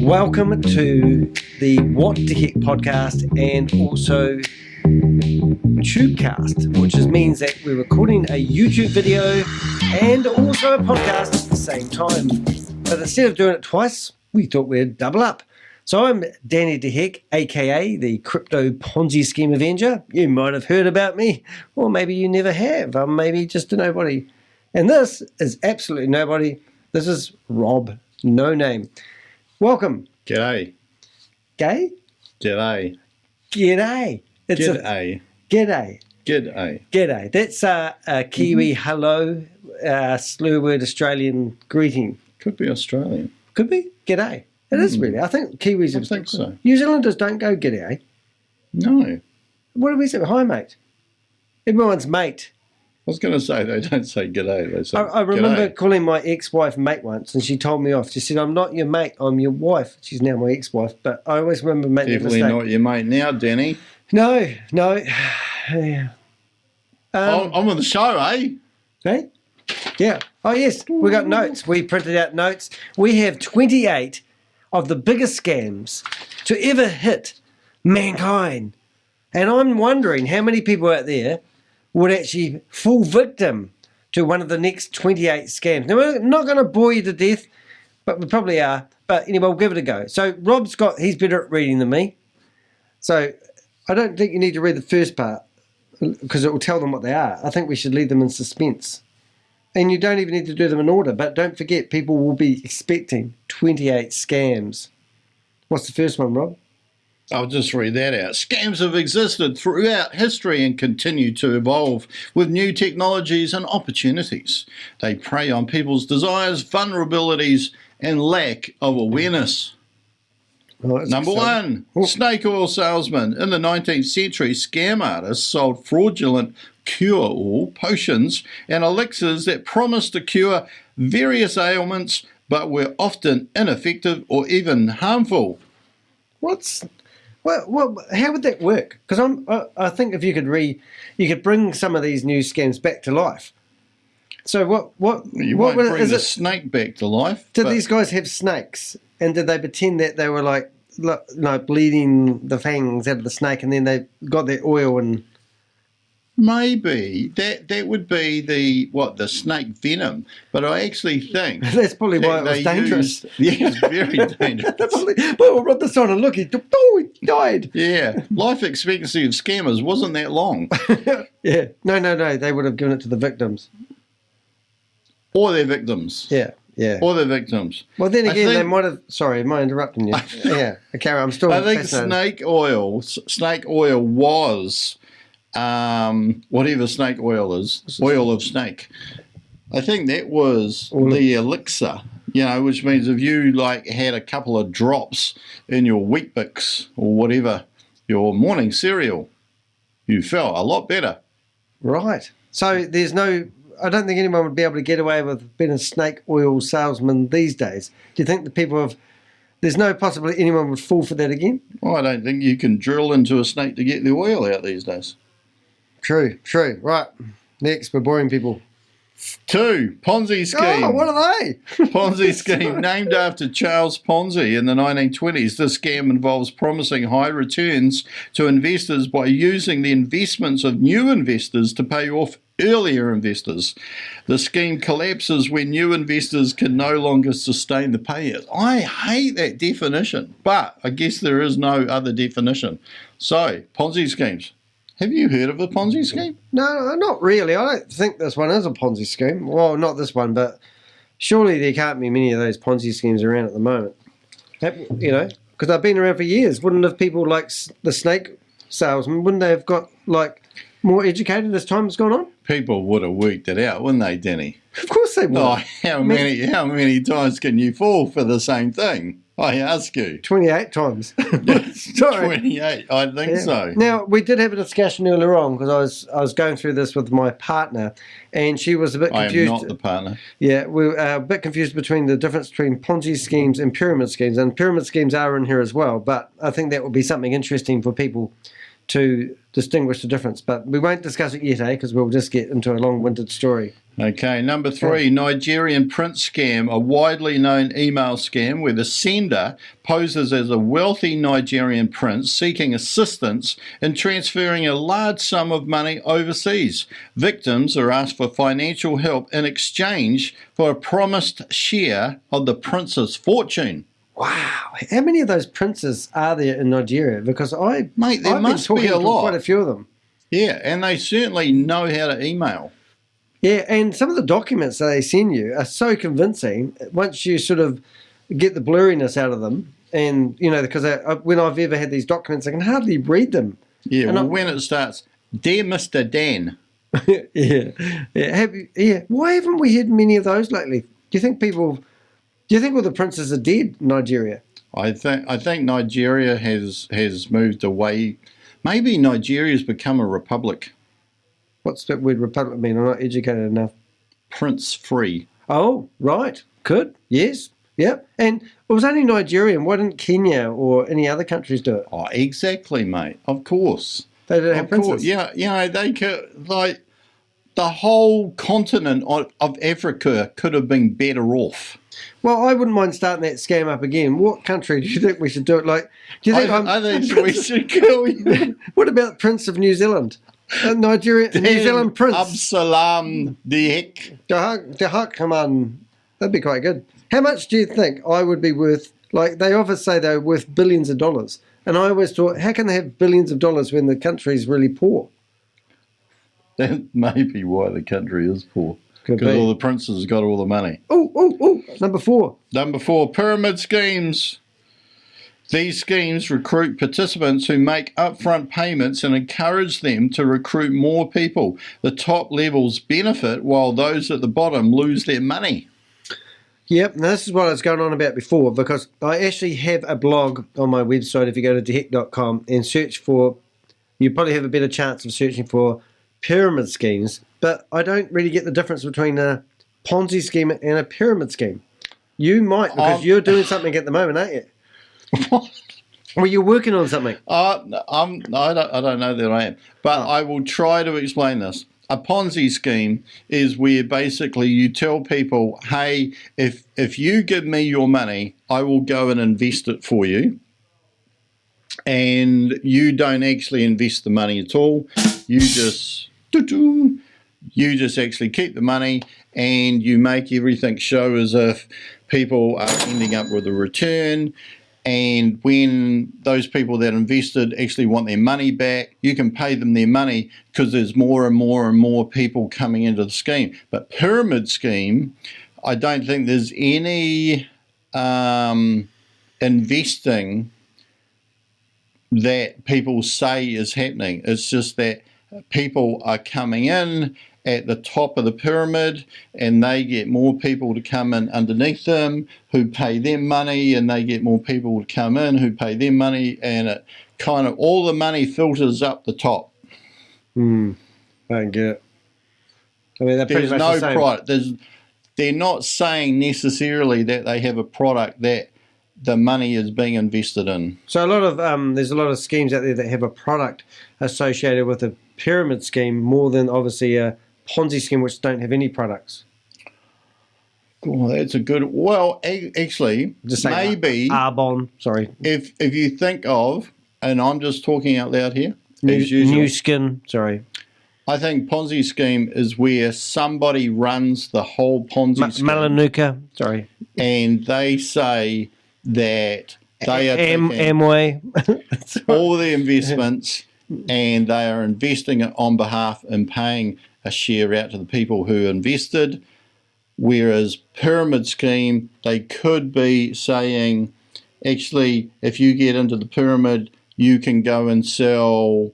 Welcome to the What the Heck podcast and also Tubecast, which means that we're recording a YouTube video and also a podcast at the same time. But instead of doing it twice, we thought we'd double up. So I'm Danny the Heck, aka the Crypto Ponzi Scheme Avenger. You might have heard about me, or maybe you never have. I'm maybe just a nobody. And this is absolutely nobody. This is Rob, no name. Welcome. G'day. Gay? G'day. G'day. It's G'day. G'day. G'day. G'day. That's a Kiwi hello, slur word Australian greeting. Could be Australian. Could be. G'day. It is really. I think Kiwis I think so. New Zealanders don't go g'day. No. What do we say? Hi, mate. Everyone's mate. I was going to say they don't say g'day. They say I remember g'day. calling my ex-wife mate once, and she told me off. She said, "I'm not your mate. I'm your wife." She's now my ex-wife, but I always remember making that Definitely mistake. not your mate now, Danny. No. Yeah. I'm on the show, eh? Hey? Yeah. Oh, yes. We got notes. We printed out notes. We have 28 of the biggest scams to ever hit mankind. And I'm wondering how many people out there would actually fall victim to one of the next 28 scams. Now, we're not going to bore you to death, but we probably are. But anyway, we'll give it a go. So he's better at reading than me. So I don't think you need to read the first part because it will tell them what they are. I think we should leave them in suspense. And you don't even need to do them in order. But don't forget, people will be expecting 28 scams. What's the first one, Rob? I'll just read that out. Scams have existed throughout history and continue to evolve with new technologies and opportunities. They prey on people's desires, vulnerabilities, and lack of awareness. Oh, Number exciting. one, snake oil salesman. In the 19th century, scam artists sold fraudulent cure-all potions and elixirs that promised to cure various ailments but were often ineffective or even harmful. How would that work? Because I think if you could bring some of these new scams back to life. So what won't bring the snake back to life. Did these guys have snakes, and did they pretend that they were like bleeding the fangs out of the snake, and then they got their oil and? Maybe that would be the snake venom, but I actually think that's probably why it was dangerous. It's very dangerous. Well, rub this on and look, he died. Yeah, life expectancy of scammers wasn't that long. Yeah, no, they would have given it to the victims or their victims. Yeah. Or their victims. Well, then again, they might have. Sorry, am I interrupting you? Yeah, okay, I'm still. I think snake oil was. Whatever snake oil is, oil of snake. I think that was the elixir, which means if you had a couple of drops in your Wheat Bix or whatever, your morning cereal, you felt a lot better. Right. So I don't think anyone would be able to get away with being a snake oil salesman these days. Do you think the people there's no possibility anyone would fall for that again? Well, I don't think you can drill into a snake to get the oil out these days. True. Right. Next, we're boring people. 2, Ponzi scheme. Oh, what are they? Ponzi scheme, named after Charles Ponzi in the 1920s. This scam involves promising high returns to investors by using the investments of new investors to pay off earlier investors. The scheme collapses when new investors can no longer sustain the payouts. I hate that definition, but I guess there is no other definition. So, Ponzi schemes. Have you heard of a Ponzi scheme? No, not really. I don't think this one is a Ponzi scheme. Well, not this one, but surely there can't be many of those Ponzi schemes around at the moment. Because they've been around for years. Wouldn't have people like the snake salesman, wouldn't they have got more educated as time has gone on? People would have worked it out, wouldn't they, Danny? Of course they would. Oh, how many times can you fall for the same thing? I ask you. 28 times. Sorry. 28, I think so. Now, we did have a discussion earlier on because I was going through this with my partner and she was a bit confused. I am not the partner. Yeah, we were a bit confused between the difference between Ponzi schemes and pyramid schemes. And pyramid schemes are in here as well, but I think that would be something interesting for people to distinguish the difference. But we won't discuss it yet, because we'll just get into a long-winded story. Okay, number 3, Nigerian prince scam, a widely known email scam where the sender poses as a wealthy Nigerian prince seeking assistance in transferring a large sum of money overseas. Victims are asked for financial help in exchange for a promised share of the prince's fortune. Wow. How many of those princes are there in Nigeria? Because I've There been must be talking a to lot. quite a few of them. Yeah, and they certainly know how to email. Yeah, and some of the documents that they send you are so convincing once you sort of get the blurriness out of them. And, you know, because when I've ever had these documents, I can hardly read them. Yeah, And when it starts, Dear Mr. Dan. yeah. Why haven't we had many of those lately? Do you think all the princes are dead in Nigeria? I think Nigeria has moved away. Maybe Nigeria's become a republic. What's that word republic mean? I'm not educated enough. Prince free. Oh, right. Good. Yes. Yep. And it was only Nigerian. Why didn't Kenya or any other countries do it? Oh, exactly, mate. Of course. They didn't have princes. Yeah, you know, they could, like, the whole continent of Africa could have been better off. Well, I wouldn't mind starting that scam up again. What country do you think we should do it like? Do you think I think we should kill you. What about Prince of New Zealand? Nigeria, New Zealand Prince. Absalam Dihek. Dahak, come on. That'd be quite good. How much do you think I would be worth? Like, they often say they're worth billions of dollars. And I always thought, how can they have billions of dollars when the country's really poor? That may be why the country is poor. Because all the princes got all the money. Oh, number 4. Number 4, pyramid schemes. These schemes recruit participants who make upfront payments and encourage them to recruit more people. The top levels benefit while those at the bottom lose their money. Yep, now this is what I was going on about before, because I actually have a blog on my website. If you go to dehec.com and search for, you probably have a better chance of searching for pyramid schemes, but I don't really get the difference between a Ponzi scheme and a pyramid scheme. You might, because you're doing something at the moment, aren't you? Well, you're working on something. I don't know that I am, but I will try to explain this. A Ponzi scheme is where basically you tell people, hey, if you give me your money, I will go and invest it for you. And you don't actually invest the money at all. You just actually keep the money, and you make everything show as if people are ending up with a return. And when those people that invested actually want their money back, you can pay them their money because there's more and more and more people coming into the scheme. But pyramid scheme, I don't think there's any investing that people say is happening. It's just that people are coming in at the top of the pyramid, and they get more people to come in underneath them who pay them money, and they get more people to come in who pay them money, and it kind of, all the money filters up the top. I don't get it. I mean, they're pretty There's much no the same. product. They're not saying necessarily that they have a product that the money is being invested in. So there's a lot of schemes out there that have a product associated with a pyramid scheme more than obviously a Ponzi scheme which don't have any products. Oh, that's a good. Well, actually, Just say maybe Arbonne. Sorry, if you think of, and I'm just talking out loud here, as usual, New Skin. Sorry, I think Ponzi scheme is where somebody runs the whole Ponzi scheme, Malanuka. Sorry, and they say that they are taking Amway. all the investments, and they are investing it on behalf and paying a share out to the people who invested. Whereas pyramid scheme, they could be saying, actually, if you get into the pyramid, you can go and sell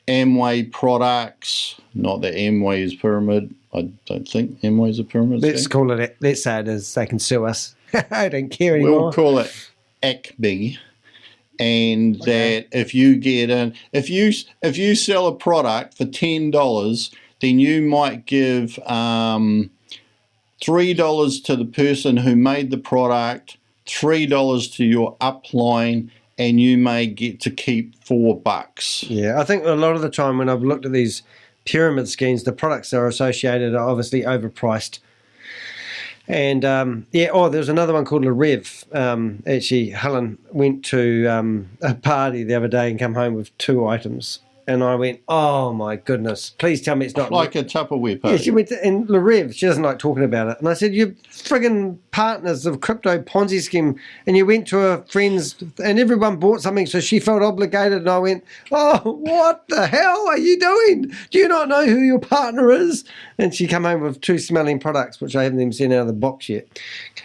Amway products. Not that Amway is pyramid. I don't think Amway is a pyramid Let's scheme. call it. Let's say it is. They can sue us. I don't care anymore. We'll call it ACB. And that if you get in, if you sell a product for $10, then you might give $3 to the person who made the product, $3 to your upline, and you may get to keep $4. Yeah, I think a lot of the time when I've looked at these pyramid schemes, the products that are associated are obviously overpriced. And there's another one called Larev. Actually, Helen went to a party the other day and come home with 2 items. And I went, oh my goodness, please tell me it's not like a Tupperware party. Yeah, she went to, and Larev, she doesn't like talking about it. And I said, you're friggin' partners of crypto Ponzi scheme, and you went to her friends, and everyone bought something, so she felt obligated. And I went, oh, what the hell are you doing? Do you not know who your partner is? And she came home with 2 smelling products, which I haven't even seen out of the box yet.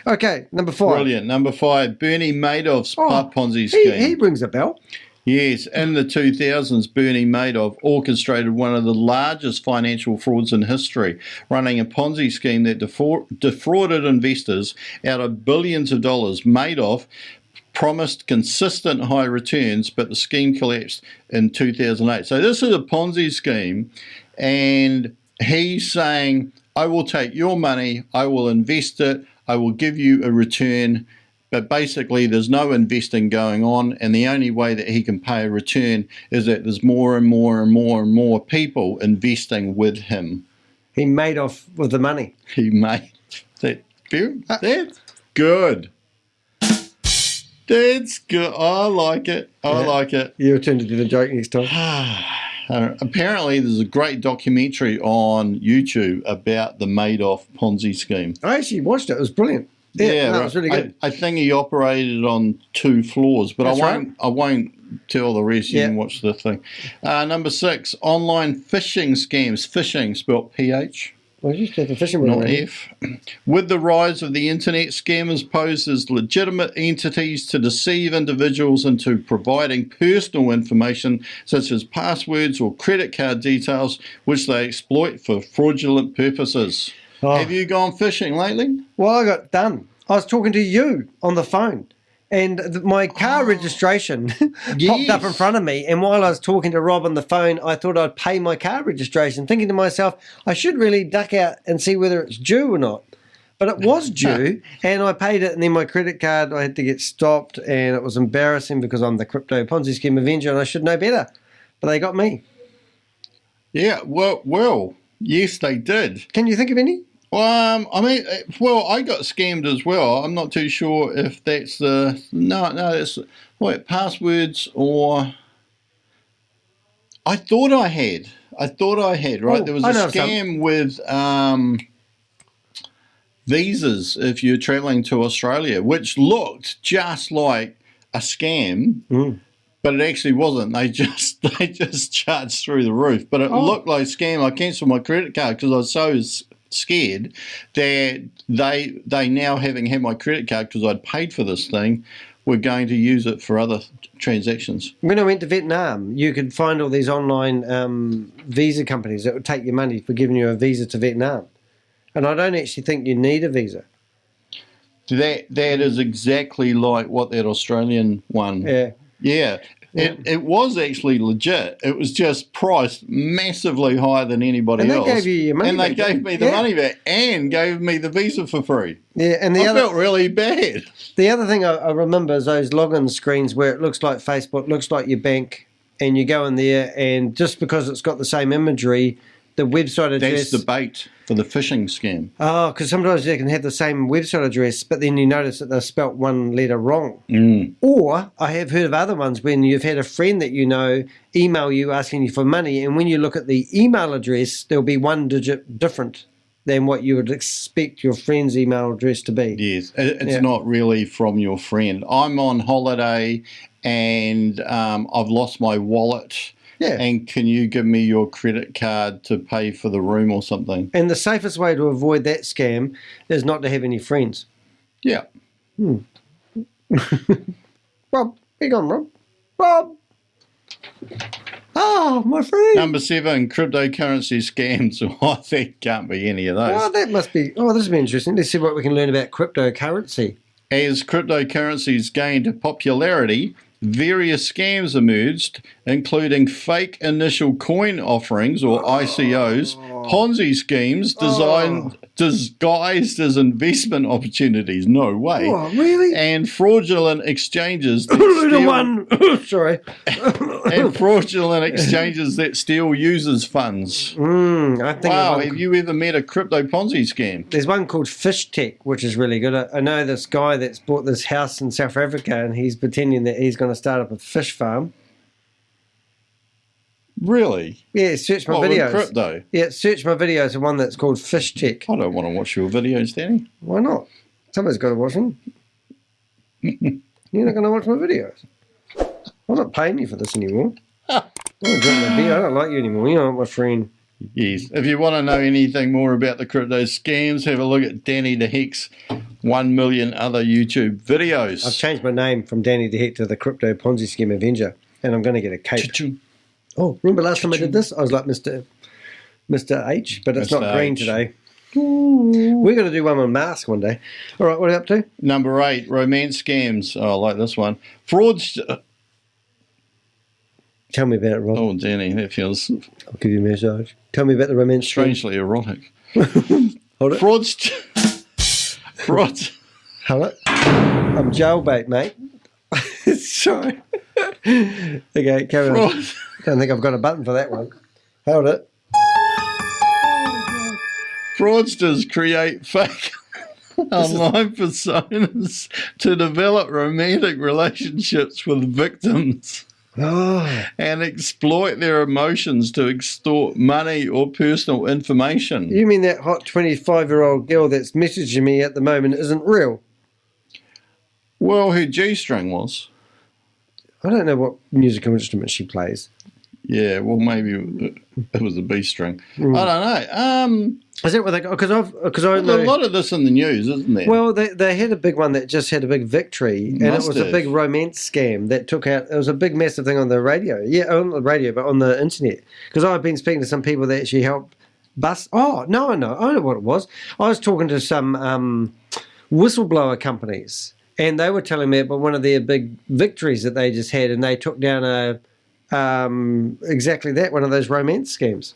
Okay, number 5. Brilliant. Number 5, Bernie Madoff's Ponzi scheme. He rings a bell. Yes, in the 2000s, Bernie Madoff orchestrated one of the largest financial frauds in history, running a Ponzi scheme that defrauded investors out of billions of dollars. Madoff promised consistent high returns, but the scheme collapsed in 2008. So this is a Ponzi scheme, and he's saying, I will take your money, I will invest it, I will give you a return. But basically, there's no investing going on, and the only way that he can pay a return is that there's more and more and more and more people investing with him. He made off with the money. He made that. That's good. That's good. I like it. I like it. Your turn to do the joke next time. Apparently, there's a great documentary on YouTube about the Madoff Ponzi scheme. I actually watched it. It was brilliant. Yeah, that was really good. I think he operated on 2 floors, but I won't tell the rest. You can watch the thing. Number 6, online phishing scams. Phishing, spelled PH. Well, you said the phishing not F. With the rise of the internet, scammers pose as legitimate entities to deceive individuals into providing personal information such as passwords or credit card details, which they exploit for fraudulent purposes. Oh. Have you gone fishing lately? Well, I got done. I was talking to you on the phone, and my car registration popped up in front of me. And while I was talking to Rob on the phone, I thought I'd pay my car registration, thinking to myself, I should really duck out and see whether it's due or not. But it was due, and I paid it, and then my credit card, I had to get stopped, and it was embarrassing because I'm the crypto Ponzi scheme avenger, and I should know better. But they got me. Yeah, well, yes, they did. Can you think of any? I got scammed as well. I'm not too sure if that's the... No, that's... Wait, passwords or... I thought I had, right? There was a scam with visas if you're travelling to Australia, which looked just like a scam, but it actually wasn't. They just charged through the roof. But it looked like a scam. I cancelled my credit card because I was so scared that they now, having had my credit card because I'd paid for this thing, were going to use it for other transactions. When I went to Vietnam, you could find all these online visa companies that would take your money for giving you a visa to Vietnam. And I don't actually think you need a visa. That is exactly like what that Australian one... Yeah. It was actually legit. It was just priced massively higher than anybody else. And they gave you your money back. And they gave me the money back and gave me the visa for free. Yeah, and I felt really bad. The other thing I remember is those login screens where it looks like Facebook, looks like your bank, and you go in there, and just because it's got the same imagery, the website address... That's the bait for the phishing scam. Oh, because sometimes they can have the same website address, but then you notice that they've spelt one letter wrong. Or I have heard of other ones when you've had a friend that you know email you asking you for money, and when you look at the email address, there'll be 1 digit different than what you would expect your friend's email address to be. Yes, it's not really from your friend. I'm on holiday and I've lost my wallet. Yeah. And can you give me your credit card to pay for the room or something? And the safest way to avoid that scam is not to have any friends. Yeah. Rob, be gone, Rob. Rob! Oh, my friend. Number 7, cryptocurrency scams. Oh, that can't be any of those. Oh, that must be... Oh, this will be interesting. Let's see what we can learn about cryptocurrency. As cryptocurrencies gained popularity, various scams emerged, including fake initial coin offerings, or ICOs, Ponzi schemes disguised as investment opportunities. No way. Oh, really? And fraudulent exchanges that Sorry. and fraudulent exchanges that steal users' funds. I think Have you ever met a crypto Ponzi scam? There's one called Fishtech, which is really good. I know this guy that's bought this house in South Africa, and he's pretending that he's going to start up a fish farm. Really? Yeah, search my videos. With crypto? Yeah, search my videos, the one that's called Fishtech. I don't want to watch your videos, Danny. Why not? Somebody's got to watch them. You're not going to watch my videos. I'm not paying you for this anymore. I don't drink my beer. I don't like you anymore. You're not my friend. Yes. If you want to know anything more about the crypto scams, have a look at Danny the Heck's 1 million other YouTube videos. I've changed my name from Danny the Heck to the Crypto Ponzi Scheme Avenger, and I'm going to get a cape. Cha-ching. Oh, remember last time I did this? I was like Mr. H, but it's Mr. not green H. today. We're going to do one on mask one day. All right, what are you up to? Number 8, romance scams. Oh, I like this one. Frauds. Tell me about it, Rob. Oh, Danny, that feels I'll give you a massage. Tell me about the romance scam. strangely erotic. Hold it. Frauds. Hold it. I'm jailbait, mate. Sorry. Okay, carry on. Frauds. Don't think I've got a button for that one. Hold it. Fraudsters create fake online personas to develop romantic relationships with victims Oh, and exploit their emotions to extort money or personal information. you mean that hot 25-year-old girl that's messaging me at the moment isn't real? Well, her G-string was. I don't know what musical instrument she plays. Yeah, well, maybe it was a B-string. I don't know. Is that what they got? Because I There's know. a lot of this in the news, isn't there? Well, they had a big one that just had a big victory, and Must it was a have. big romance scam that took out. It was a big, massive thing on the radio. Yeah, on the radio, but on the internet. Because I've been speaking to some people that actually helped bust. Oh no, I know what it was. I was talking to some whistleblower companies, and they were telling me about one of their big victories that they just had, and they took down exactly that, one of those romance scams.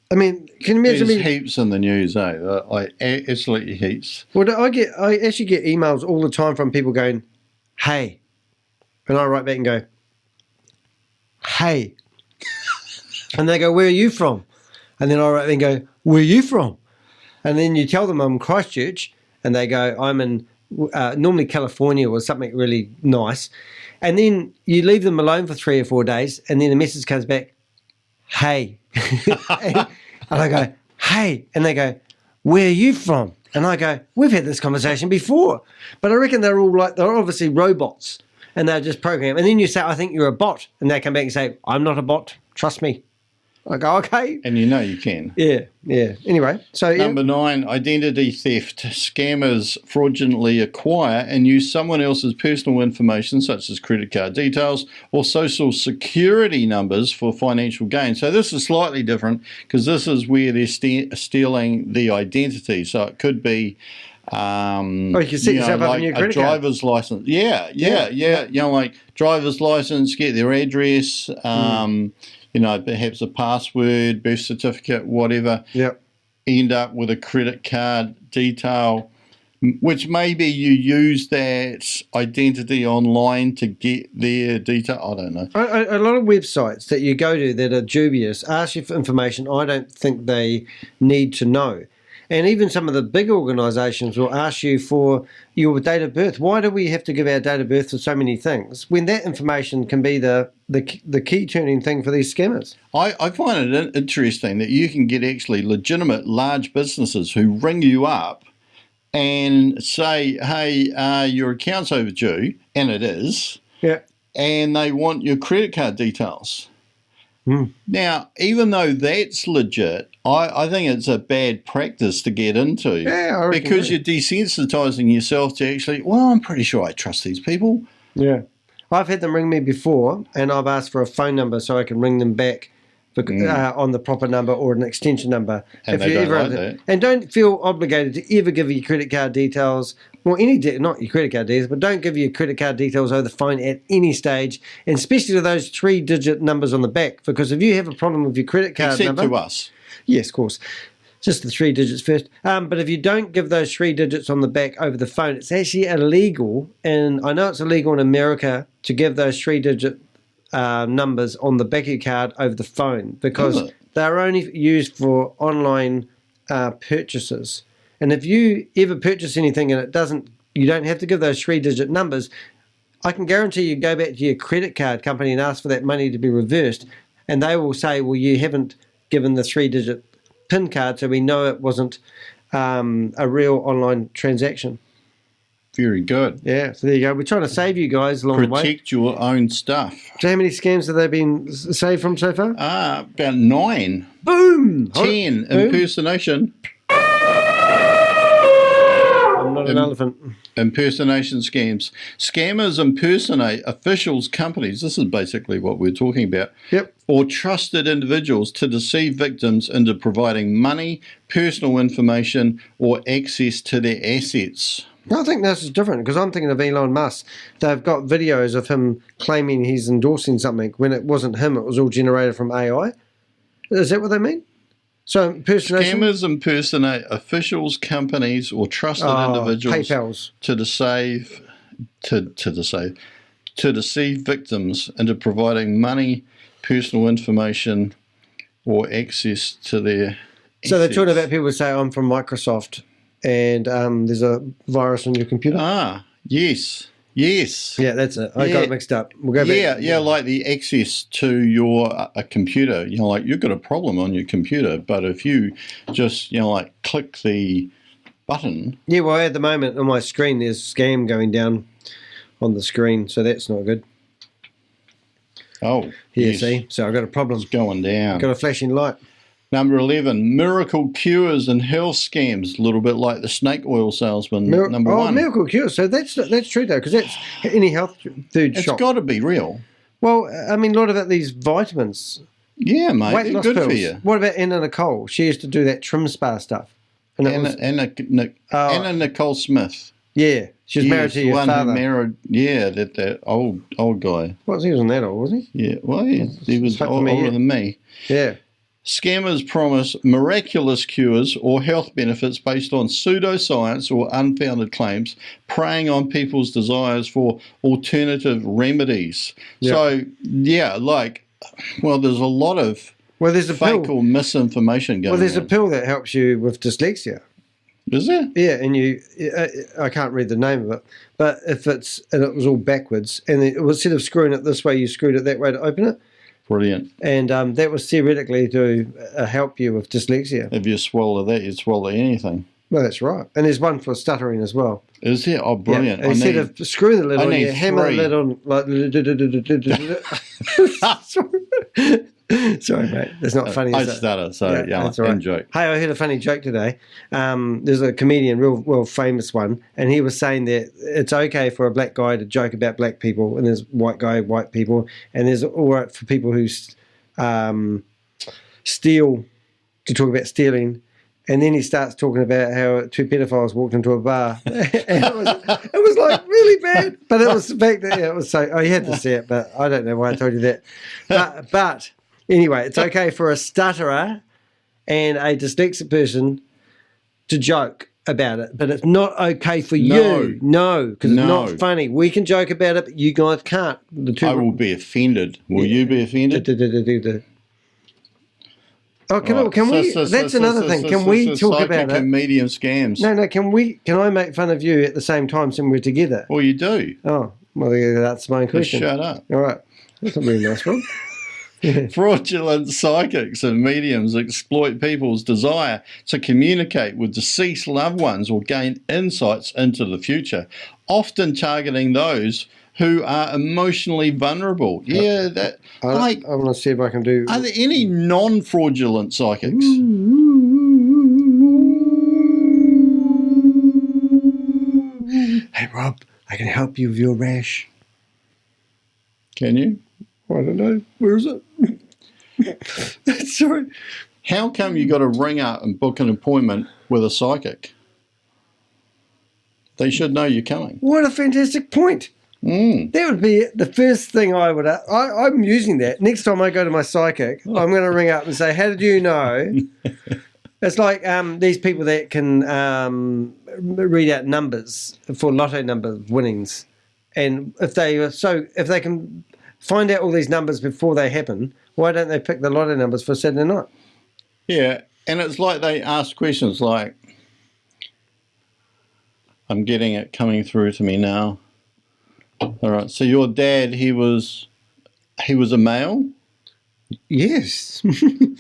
I mean, can you imagine There's me? heaps in the news, Like absolutely heaps. Well, I actually get emails all the time from people going, "Hey," and I write back and go, "Hey," and they go, "Where are you from?" And then I write back and go, "Where are you from?" And then you tell them I'm Christchurch, and they go, "I'm in normally California or something really nice," and then you leave them alone for 3 or 4 days, and then the message comes back, "Hey." And I go, "Hey," and they go, "Where are you from?" And I go, "We've had this conversation before." But I reckon they're obviously robots, and they're just programmed. And then you say, "I think you're a bot," and they come back and say, "I'm not a bot, trust me." I go, "Okay." And you know you can. Yeah. Anyway, so yeah. Number 9, identity theft. Scammers fraudulently acquire and use someone else's personal information, such as credit card details or social security numbers, for financial gain. So this is slightly different because this is where they're stealing the identity. So it could be you can set yourself up like in your a credit card. driver's license. Yeah. Like driver's license, get their address, perhaps a password, birth certificate, whatever. Yep. End up with a credit card detail, which maybe you use that identity online to get their detail. I don't know. A lot of websites that you go to that are dubious ask you for information I don't think they need to know. And even some of the big organisations will ask you for your date of birth. Why do we have to give our date of birth for so many things when that information can be the key-turning thing for these scammers? I find it interesting that you can get actually legitimate large businesses who ring you up and say, "Hey, your account's overdue," and it is. Yeah. And they want your credit card details. Mm. Now, even though that's legit, I think it's a bad practice to get into. Yeah, I reckon because so. you're desensitizing yourself to actually, well, I'm pretty sure I trust these people. Yeah. I've had them ring me before, and I've asked for a phone number so I can ring them back on the proper number or an extension number. And they don't like that. And don't feel obligated to ever give your credit card details, or not your credit card details, but don't give your credit card details over the phone at any stage, and especially to those 3-digit numbers on the back, because if you have a problem with your credit card number... Except to us. Yes, of course. Just the 3 digits first. But if you don't give those 3 digits on the back over the phone, it's actually illegal. And I know it's illegal in America to give those 3-digit numbers on the back of your card over the phone, because they're only used for online purchases. And if you ever purchase anything and you don't have to give those 3-digit numbers, I can guarantee you go back to your credit card company and ask for that money to be reversed, and they will say, well, you haven't given the 3-digit PIN card, so we know it wasn't a real online transaction. Very good. Yeah, so there you go. We're trying to save you guys along the way. Protect your own stuff. So how many scams have they been saved from so far? About 9. Boom! 10. Boom. Impersonation. I'm not an elephant. Impersonation scams. Scammers impersonate officials, companies. This is basically what we're talking about. Yep. Or trusted individuals to deceive victims into providing money, personal information, or access to their assets. I think this is different, because I'm thinking of Elon Musk. They've got videos of him claiming he's endorsing something when it wasn't him. It was all generated from AI. Is that what they mean? So impersonation? Scammers impersonate officials, companies, or trusted individuals PayPals. to deceive victims into providing money, personal information, or access to their So they're assets. talking about people who say, I'm from Microsoft, and there's a virus on your computer. Yes. Yeah, that's it. I got it mixed up. We'll go back. Yeah, like the access to your a computer. Like you've got a problem on your computer, but if you just like click the button. Yeah, well, at the moment on my screen there's scam going down on the screen, so that's not good. Oh, Yeah, yes. see? So I've got a problem. It's going down. Got a flashing light. Number 11, miracle cures and health scams. A little bit like the snake oil salesman. Number 1. Miracle cure. So that's true though, because that's any health food shop. It's got to be real. Well, I mean, a lot about these vitamins. Yeah, mate. Weight They're loss good pills. for you. What about Anna Nicole? She used to do that trim spa stuff. Anna Nicole Smith. Yeah, she was married to your one father. Who married, that old guy. Well, he wasn't that old, was he? Yeah, well, he was Fuck me, older yeah. than me. Yeah. Scammers promise miraculous cures or health benefits based on pseudoscience or unfounded claims, preying on people's desires for alternative remedies. Yeah. So, there's a lot of There's a fake pill. or misinformation going on. Well, there's a pill that helps you with dyslexia. Is there? Yeah, and I can't read the name of it, but and it was all backwards, and it was, instead of screwing it this way, you screwed it that way to open it. Brilliant. And that was theoretically to help you with dyslexia. If you swallow that, you'd swallow anything. Well, that's right. And there's one for stuttering as well. Is there? Oh, brilliant. Yeah. Instead of screwing the lid on, you hammer the lid on like... Sorry, mate. That's not funny. I is it? stutter, so that's all right. enjoy. Hey, I heard a funny joke today. There's a comedian, real famous one, and he was saying that it's okay for a black guy to joke about black people, and there's white people, and there's all right for people who steal, to talk about stealing. And then he starts talking about how 2 pedophiles walked into a bar. And it was like really bad. But it was the fact that it was so. Oh, you had to see it, but I don't know why I told you that. But anyway, it's okay for a stutterer and a dyslexic person to joke about it, but it's not okay for you. No, because it's not funny. We can joke about it, but you guys can't. I will be offended. Will you be offended? Oh, can we? That's another thing. Can we talk about it? And medium scams. No. Can I make fun of you at the same time when we're together? Well, you do. Oh, well, that's my question. Just shut up. All right. That's a really nice one. Fraudulent psychics and mediums exploit people's desire to communicate with deceased loved ones or gain insights into the future, often targeting those who are emotionally vulnerable. Yeah, that. I want to see if I can do. Are there any non-fraudulent psychics? Hey, Rob, I can help you with your rash. Can you? I don't know. Where is it? That's true. How come you got to ring up and book an appointment with a psychic? They should know you're coming. What a fantastic point. That would be the first thing I would... I'm using that. Next time I go to my psychic, I'm going to ring up and say, how did you know? It's like these people that can read out numbers for lotto number winnings. And if they can find out all these numbers before they happen, why don't they pick the lotto numbers for Saturday night? Yeah, and it's like they ask questions like, I'm getting it coming through to me now. All right, so your dad, he was a male? Yes. And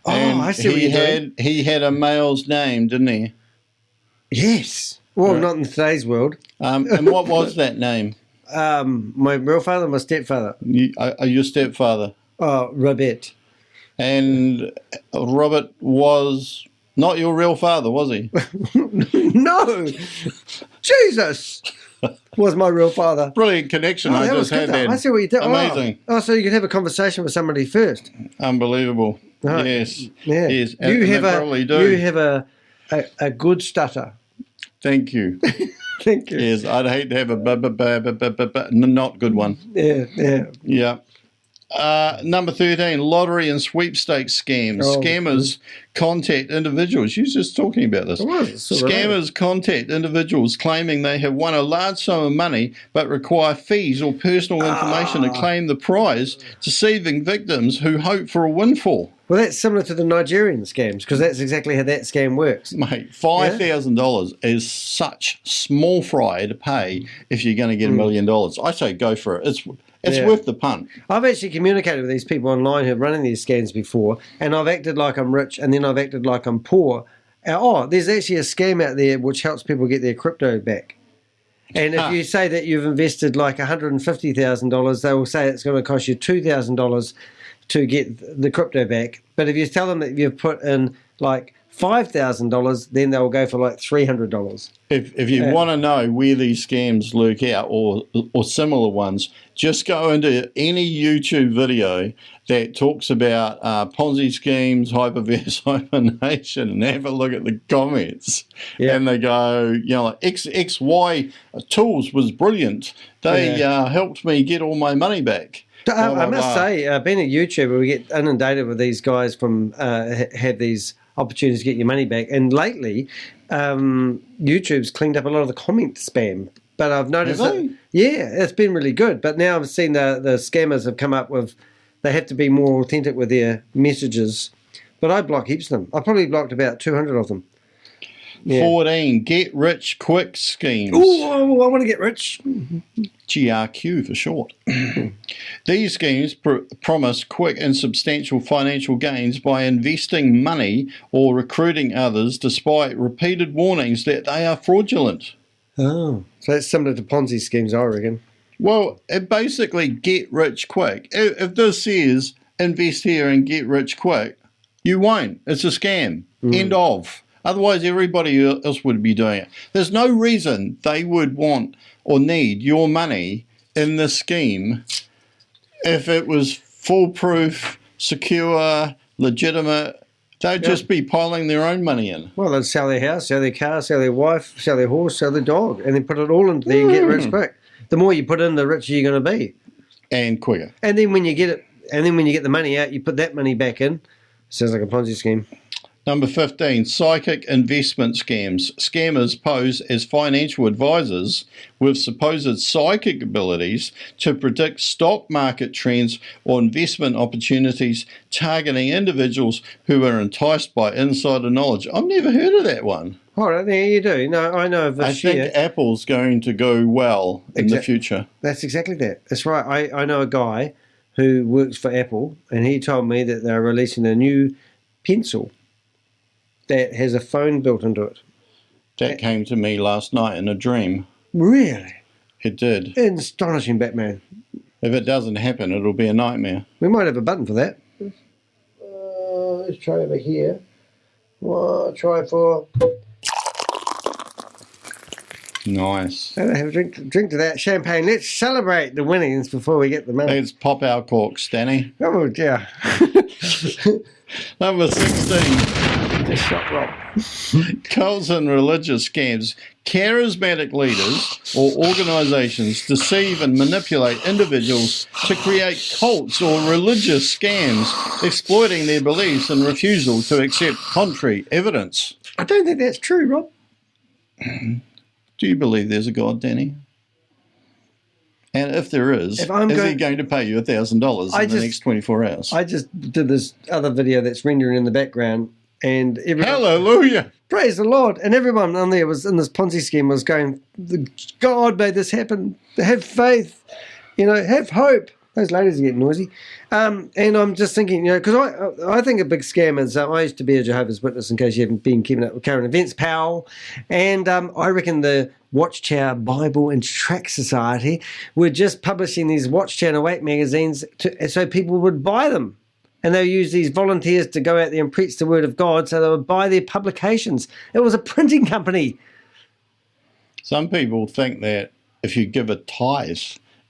I see what you're doing. He had a male's name, didn't he? Yes. Well, Right. not in today's world. And what was that name? My real father, my stepfather. Your stepfather. Oh, Robert. And Robert was not your real father, was he? No. Jesus. Was my real father. Brilliant connection. I that was just had good, though. that. I see what you did. Amazing. Oh, so you could have a conversation with somebody first. Unbelievable. Right. Yes. Yeah. Yes. You And have they probably do. You have a good stutter. Thank you. Thank you. Yes, I'd hate to have a not good one. Yeah, yeah. Yeah. Number 13, lottery and sweepstakes scams. Oh, Scammers contact individuals. You were just talking about this. It was. Sort of Scammers contact individuals claiming they have won a large sum of money but require fees or personal information to claim the prize, deceiving victims who hope for a windfall. Well, that's similar to the Nigerian scams because that's exactly how that scam works. Mate, $5,000 is such small fry to pay if you're going to get $1 million. I say go for it. It's worth the punt. I've actually communicated with these people online who are running these scams before, and I've acted like I'm rich, and then I've acted like I'm poor. There's actually a scam out there which helps people get their crypto back. And if you say that you've invested like $150,000, they will say it's going to cost you $2,000 to get the crypto back. But if you tell them that you've put in like $5,000, then they'll go for like $300. If you want to know where these scams lurk out or similar ones, just go into any YouTube video that talks about Ponzi schemes, hyperverse hibernation, and have a look at the comments. Yeah. And they go, like XY Tools was brilliant. They helped me get all my money back. I must say, being a YouTuber, we get inundated with these guys from have these opportunities to get your money back. And lately, YouTube's cleaned up a lot of the comment spam. But I've noticed that, it's been really good. But now I've seen the scammers have come up with, they have to be more authentic with their messages. But I block heaps of them. I probably blocked about 200 of them. Yeah. 14, get rich quick schemes. Oh, I want to get rich. GRQ for short. These schemes promise quick and substantial financial gains by investing money or recruiting others despite repeated warnings that they are fraudulent. Oh, so it's similar to Ponzi schemes, I reckon. Well, it basically get rich quick. If this says invest here and get rich quick, you won't. It's a scam. End of. Otherwise, everybody else would be doing it. There's no reason they would want or need your money in this scheme if it was foolproof, secure, legitimate. They'd just be piling their own money in. Well, they'd sell their house, sell their car, sell their wife, sell their horse, sell their dog, and then put it all into there and get rich quick. The more you put in, the richer you're going to be. And quicker. And then when you get it, and then when you get the money out, you put that money back in. Sounds like a Ponzi scheme. Number 15, psychic investment scams. Scammers pose as financial advisors with supposed psychic abilities to predict stock market trends or investment opportunities, targeting individuals who are enticed by insider knowledge. I've never heard of that one. All right, there you do. No, I know of a share. I think Apple's going to go well in the future. That's exactly that. That's right. I know a guy who works for Apple, and he told me that they're releasing a new pencil that has a phone built into it. That came to me last night in a dream. Really? It did. Astonishing, Batman. If it doesn't happen, it'll be a nightmare. We might have a button for that. Let's try over here. Well, try for... Nice. Have a drink to that champagne. Let's celebrate the winnings before we get the money. Let's pop our corks, Danny. Oh, dear. Number 16. Just shot Rob. Cults and religious scams. Charismatic leaders or organisations deceive and manipulate individuals to create cults or religious scams, exploiting their beliefs and refusal to accept contrary evidence. I don't think that's true, Rob. Do you believe there's a God, Danny? And if there is, he going to pay you $1,000 in the next 24 hours? I just did this other video that's rendering in the background, and everyone, hallelujah! Praise the Lord! And everyone on there was in this Ponzi scheme was going, God made this happen. Have faith, have hope. Those ladies are getting noisy. And I'm just thinking, because I think a big scam is, I used to be a Jehovah's Witness, in case you haven't been keeping up with current events, pal. And I reckon the Watchtower Bible and Tract Society were just publishing these Watchtower and Awake magazines so people would buy them. And they'll use these volunteers to go out there and preach the word of God, so they would buy their publications. It was a printing company. Some people think that if you give a tithe,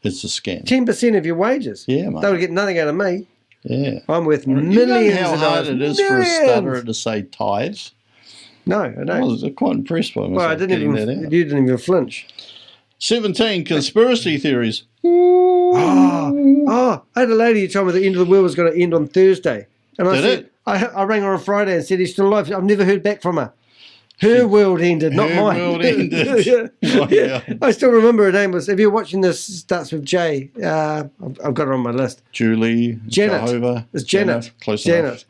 it's a scam. 10% of your wages. Yeah, mate. They would get nothing out of me. Yeah. I'm worth millions. You know how hard it is for a stutterer to say tithes? No, I don't. I was quite impressed by myself. Well, you didn't even flinch. 17, conspiracy theories. I had a lady who told me the end of the world was going to end on Thursday. And I rang her on Friday and said he's still alive. I've never heard back from her. Her world ended, not mine. Her world ended. Yeah. I still remember her name was, if you're watching this, starts with J. I've got her on my list. Julie. Janet. Jehovah. It's Janet. Close enough.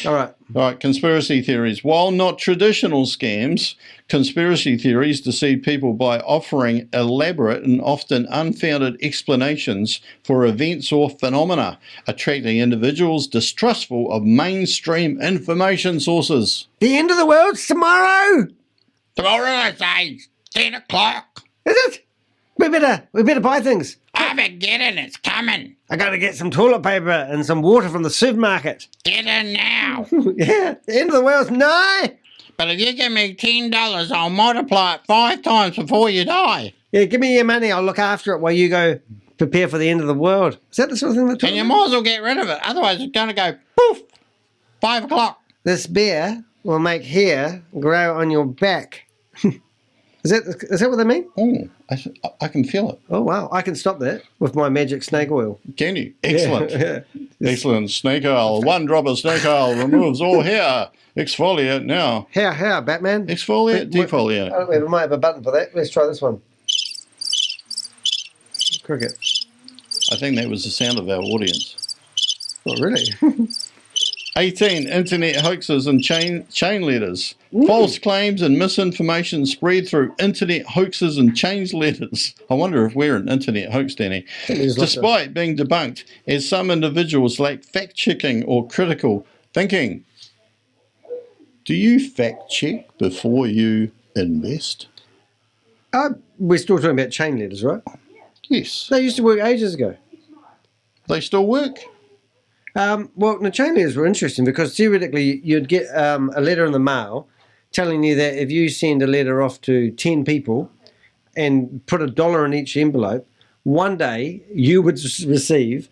All right, conspiracy theories. While not traditional scams, conspiracy theories deceive people by offering elaborate and often unfounded explanations for events or phenomena, attracting individuals distrustful of mainstream information sources. The end of the world's tomorrow. Tomorrow, I say, 10 o'clock. Is it? We better buy things. I forget it, it's coming. I got to get some toilet paper and some water from the supermarket. Get in now. Yeah, the end of the world's nigh. But if you give me $10, I'll multiply it 5 times before you die. Yeah, give me your money. I'll look after it while you go prepare for the end of the world. Is that the sort of thing they're talking And you might as well get rid of it. Otherwise, it's going to go poof, 5 o'clock. This beer will make hair grow on your back. Is that what they mean? Oh, I can feel it. Oh, wow. I can stop that with my magic snake oil. Can you? Excellent. Yeah. Excellent. Snake oil. 1 drop of snake oil removes all hair. Exfoliate now. How, Batman? Exfoliate, defoliate. We might have a button for that. Let's try this one. Cricket. I think that was the sound of our audience. Oh, really? 18, internet hoaxes and chain letters. Ooh. False claims and misinformation spread through internet hoaxes and chain letters. I wonder if we're an internet hoax, Danny. Despite being debunked, as some individuals lack fact-checking or critical thinking. Do you fact-check before you invest? We're still talking about chain letters, right? Yes. They used to work ages ago. They still work? Well, the chain letters were interesting because theoretically you'd get a letter in the mail telling you that if you send a letter off to 10 people and put $1 in each envelope, one day you would receive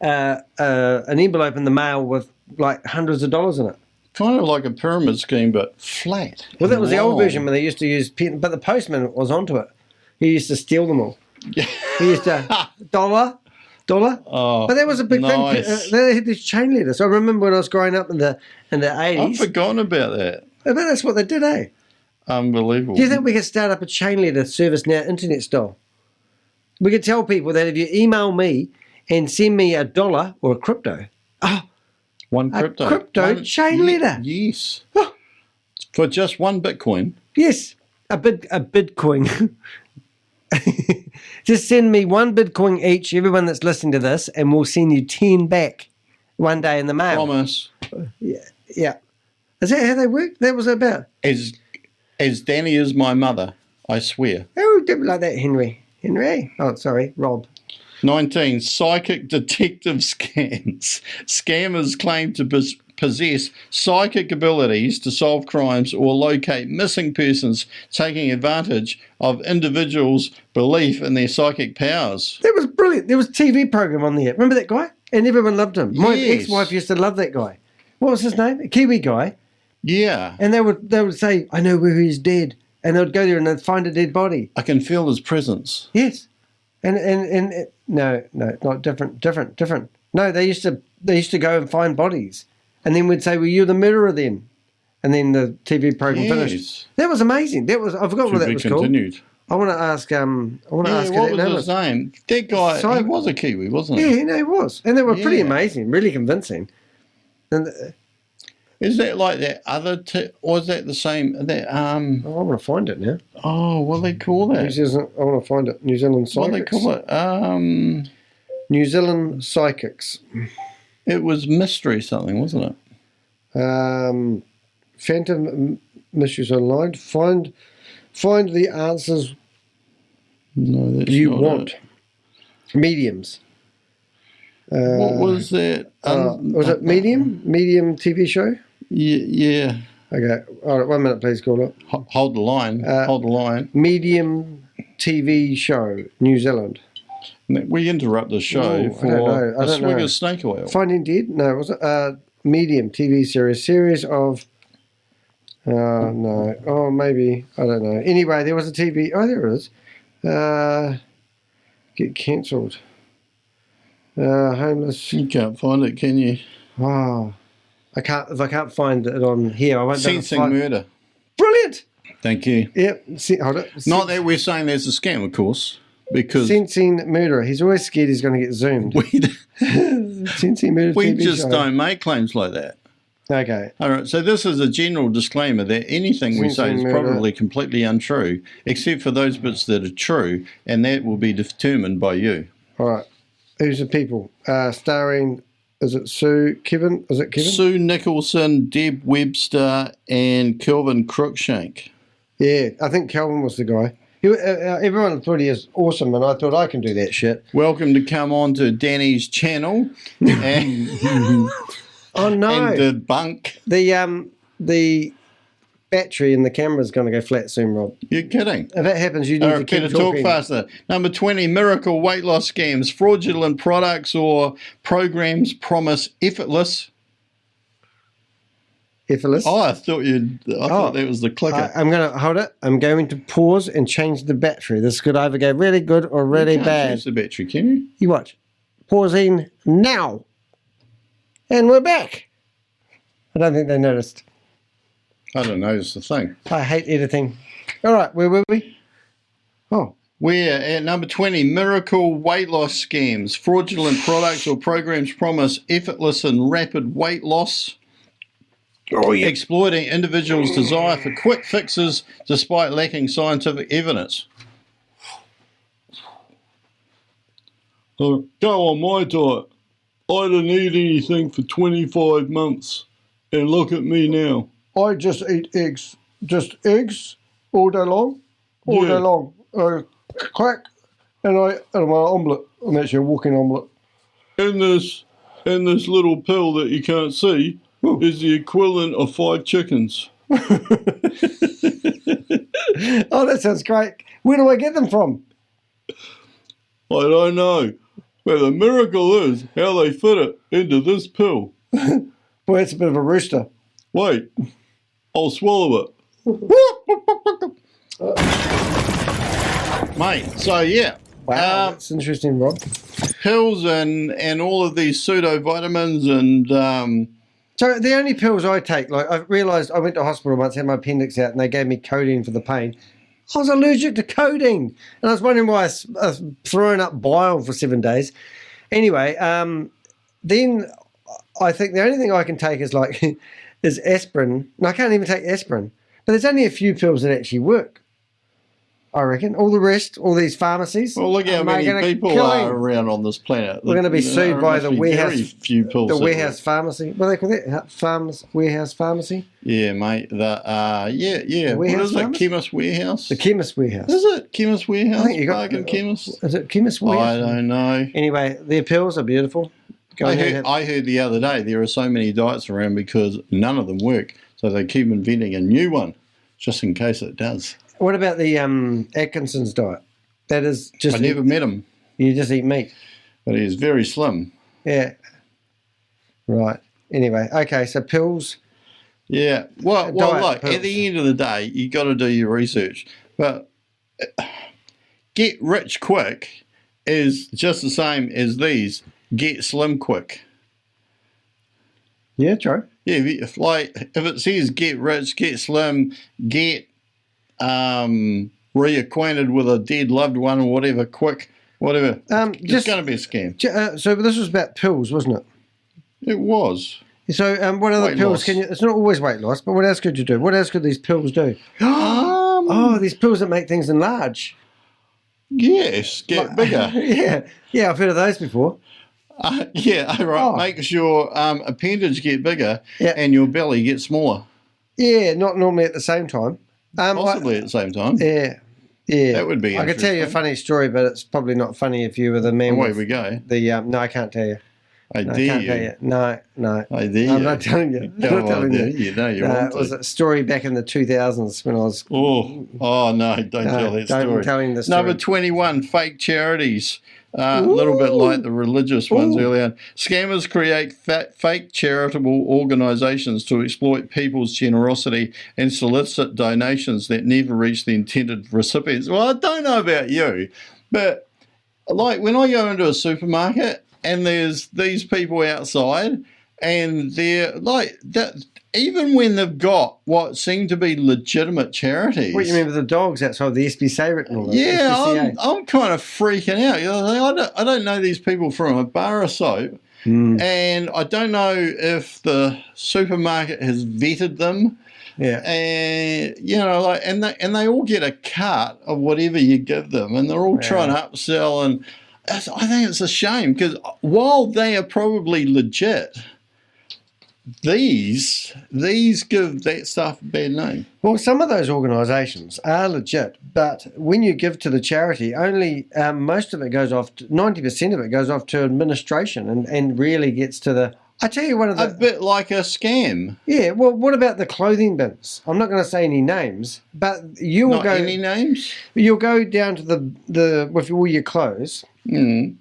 an envelope in the mail with like hundreds of dollars in it. Kind of like a pyramid scheme, but flat. Well, that was the old version when they used to use pen, but the postman was onto it. He used to steal them all. He used to dollar. Oh, but that was a big thing. They had these chain letters. I remember when I was growing up in the 80s. I've forgotten about that. I bet that's what they did, eh? Unbelievable. Do you think we could start up a chain letter service now, internet style? We could tell people that if you email me and send me $1 or a crypto, one crypto. A crypto chain letter. Yes. For just 1 Bitcoin. Yes, a Bitcoin. Just send me 1 Bitcoin each, everyone that's listening to this, and we'll send you 10 back one day in the mail. Promise. Yeah. Is that how they work? That was about. As Danny is my mother, I swear. Oh, don't be like that, Henry. Henry? Oh, sorry, Rob. 19. Psychic detective scams. Scammers claim to possess psychic abilities to solve crimes or locate missing persons, taking advantage of individuals' belief in their psychic powers. That was brilliant. There was a TV program on there. Remember that guy? And everyone loved him. My Yes. ex-wife used to love that guy. What was his name? A Kiwi guy. Yeah. And they would say, I know where he's dead. And they'd go there and they'd find a dead body. I can feel his presence. Yes. And no, not different. No, they used to go and find bodies. And then we'd say, well, you're the murderer then. And then the TV program finished. That was amazing. I forgot what that was continued. called. I want to ask ask what was his name? That guy, he was a Kiwi, wasn't he? Yeah, no, he was. And they were pretty amazing, really convincing. And is that like that other, or is that the same? That I want to find it now. Oh, what do they call that? I want to find it. New Zealand Psychics. What do they call it? New Zealand Psychics. It was mystery something, wasn't it? Phantom Mysteries Online. Find the answers you want. It. Mediums. What was that? Was it Medium? Medium TV show? Yeah. Okay. All right. 1 minute, please, caller. Hold the line. Hold the line. Medium TV show, New Zealand. We interrupt the show for a swig of snake oil. Finding Dead? No, was it? Medium TV series of... no. Oh, maybe. I don't know. Anyway, there was a TV... Oh, there it is. Get cancelled. Homeless... You can't find it, can you? Oh, if I can't find it on here, I won't be able to Sensing find... Murder. Brilliant! Thank you. Yep. Hold it. Not that we're saying there's a scam, of course, because... Sensing Murderer. He's always scared he's going to get zoomed. Sensing Murder we TV just show. don't make claims like that. Okay. All right, so this is a general disclaimer that anything we say is probably completely untrue, except for those bits that are true, and that will be determined by you. All right. Who's the people? Starring, is it Sue Kevin? Is it Kevin? Sue Nicholson, Deb Webster, and Kelvin Cruikshank. Yeah, I think Calvin was the guy. Everyone thought he was awesome, and I thought I can do that shit. Welcome to come on to Danny's channel. And Oh no! And debunk. The battery in the camera is going to go flat soon, Rob. You're kidding. If that happens, you need to keep talk faster. Number 20, miracle weight loss scams. Fraudulent products or programs promise effortless. Effortless? Oh, I thought that was the clicker. I'm going to hold it. I'm going to pause and change the battery. This could either go really good or really you can't bad. change the battery, can you? You watch. Pausing now. And we're back. I don't think they noticed. I don't know. It's the thing. I hate editing. All right, where were we? Oh. We're at number 20, miracle weight loss scams. Fraudulent products or programs promise effortless and rapid weight loss. Oh, yeah. Exploiting individuals' desire for quick fixes despite lacking scientific evidence. Go on my diet. I didn't eat anything for 25 months. And look at me now. I just eat eggs. Just eggs all day long. All day long. Crack. And my omelette. I'm actually a walking omelette. And this little pill that you can't see is the equivalent of 5 chickens. Oh, that sounds great. Where do I get them from? I don't know. But the miracle is how they fit it into this pill. Boy, it's a bit of a rooster. Wait, I'll swallow it. Mate, so yeah. Wow, that's interesting, Rob. Pills and all of these pseudo vitamins and... So the only pills I take, like I realised I went to hospital once, had my appendix out, and they gave me codeine for the pain. I was allergic to codeine, and I was wondering why I was throwing up bile for 7 days. Anyway, then I think the only thing I can take is is aspirin. No, I can't even take aspirin. But there's only a few pills that actually work, I reckon. All the rest, all these pharmacies. Well, look how many people are around on this planet. We're going to be sued by the warehouse. Very few pills. The warehouse pharmacy. What do they call that? Warehouse pharmacy. Yeah, mate. Yeah. What is it? Chemist warehouse. The chemist warehouse. Is it Chemist warehouse? I think you got chemist. Is it chemist warehouse? I don't know. Anyway, their pills are beautiful. I heard the other day there are so many diets around because none of them work, so they keep inventing a new one just in case it does. What about the Atkinson's diet? That is just... I never met him. You just eat meat. But he's very slim. Yeah. Right. Anyway, okay, so pills. Yeah. Well, Diet look, pills. at the end of the day, you got to do your research. But get rich quick is just the same as these. Get slim quick. Yeah, true. Yeah, if it says get rich, get slim, get reacquainted with a dead loved one or whatever, quick, whatever. It's going to be a scam. So this was about pills, wasn't it? It was. So what other Weight pills loss. can you... It's not always weight loss, but what else could you do? What else could these pills do? Oh, these pills that make things enlarge. Yes, get bigger. Yeah, I've heard of those before. Yeah, right. Oh. Make your appendage get bigger Yeah. and your belly get smaller. Yeah, not normally at the same time. Possibly at the same time. Yeah. Yeah. That would be I could tell you a interesting. funny story, but it's probably not funny if you were the man Away with we go. the... no, I can't tell you. I No, I dare can't you. tell you. No. I dare I'm you. not telling you. I'm Go not telling on, you. you know you No, want it was to. a story back in the 2000s when I was... Oh no, don't tell that don't story. tell him the story. Number 21, fake charities. A little bit like the religious ones earlier. Scammers create fake charitable organisations to exploit people's generosity and solicit donations that never reach the intended recipients. Well, I don't know about you, but like when I go into a supermarket and there's these people outside and they're like that. Even when they've got what seem to be legitimate charities. What you mean with the dogs outside the SPCA written all that? Yeah, SPCA. I'm kind of freaking out. You know, I don't know these people from a bar of soap, and I don't know if the supermarket has vetted them. Yeah. And you know, and they all get a cut of whatever you give them, and they're all trying to upsell. And I think it's a shame because while they are probably legit, these give that stuff a bad name. Well, some of those organisations are legit, but when you give to the charity, only most of it goes off, 90% of it goes off to administration and really gets to the... I tell you one of the... A bit like a scam. Yeah, well, what about the clothing bins? I'm not going to say any names, but you will Not go... any names? You'll go down to the with all your clothes, and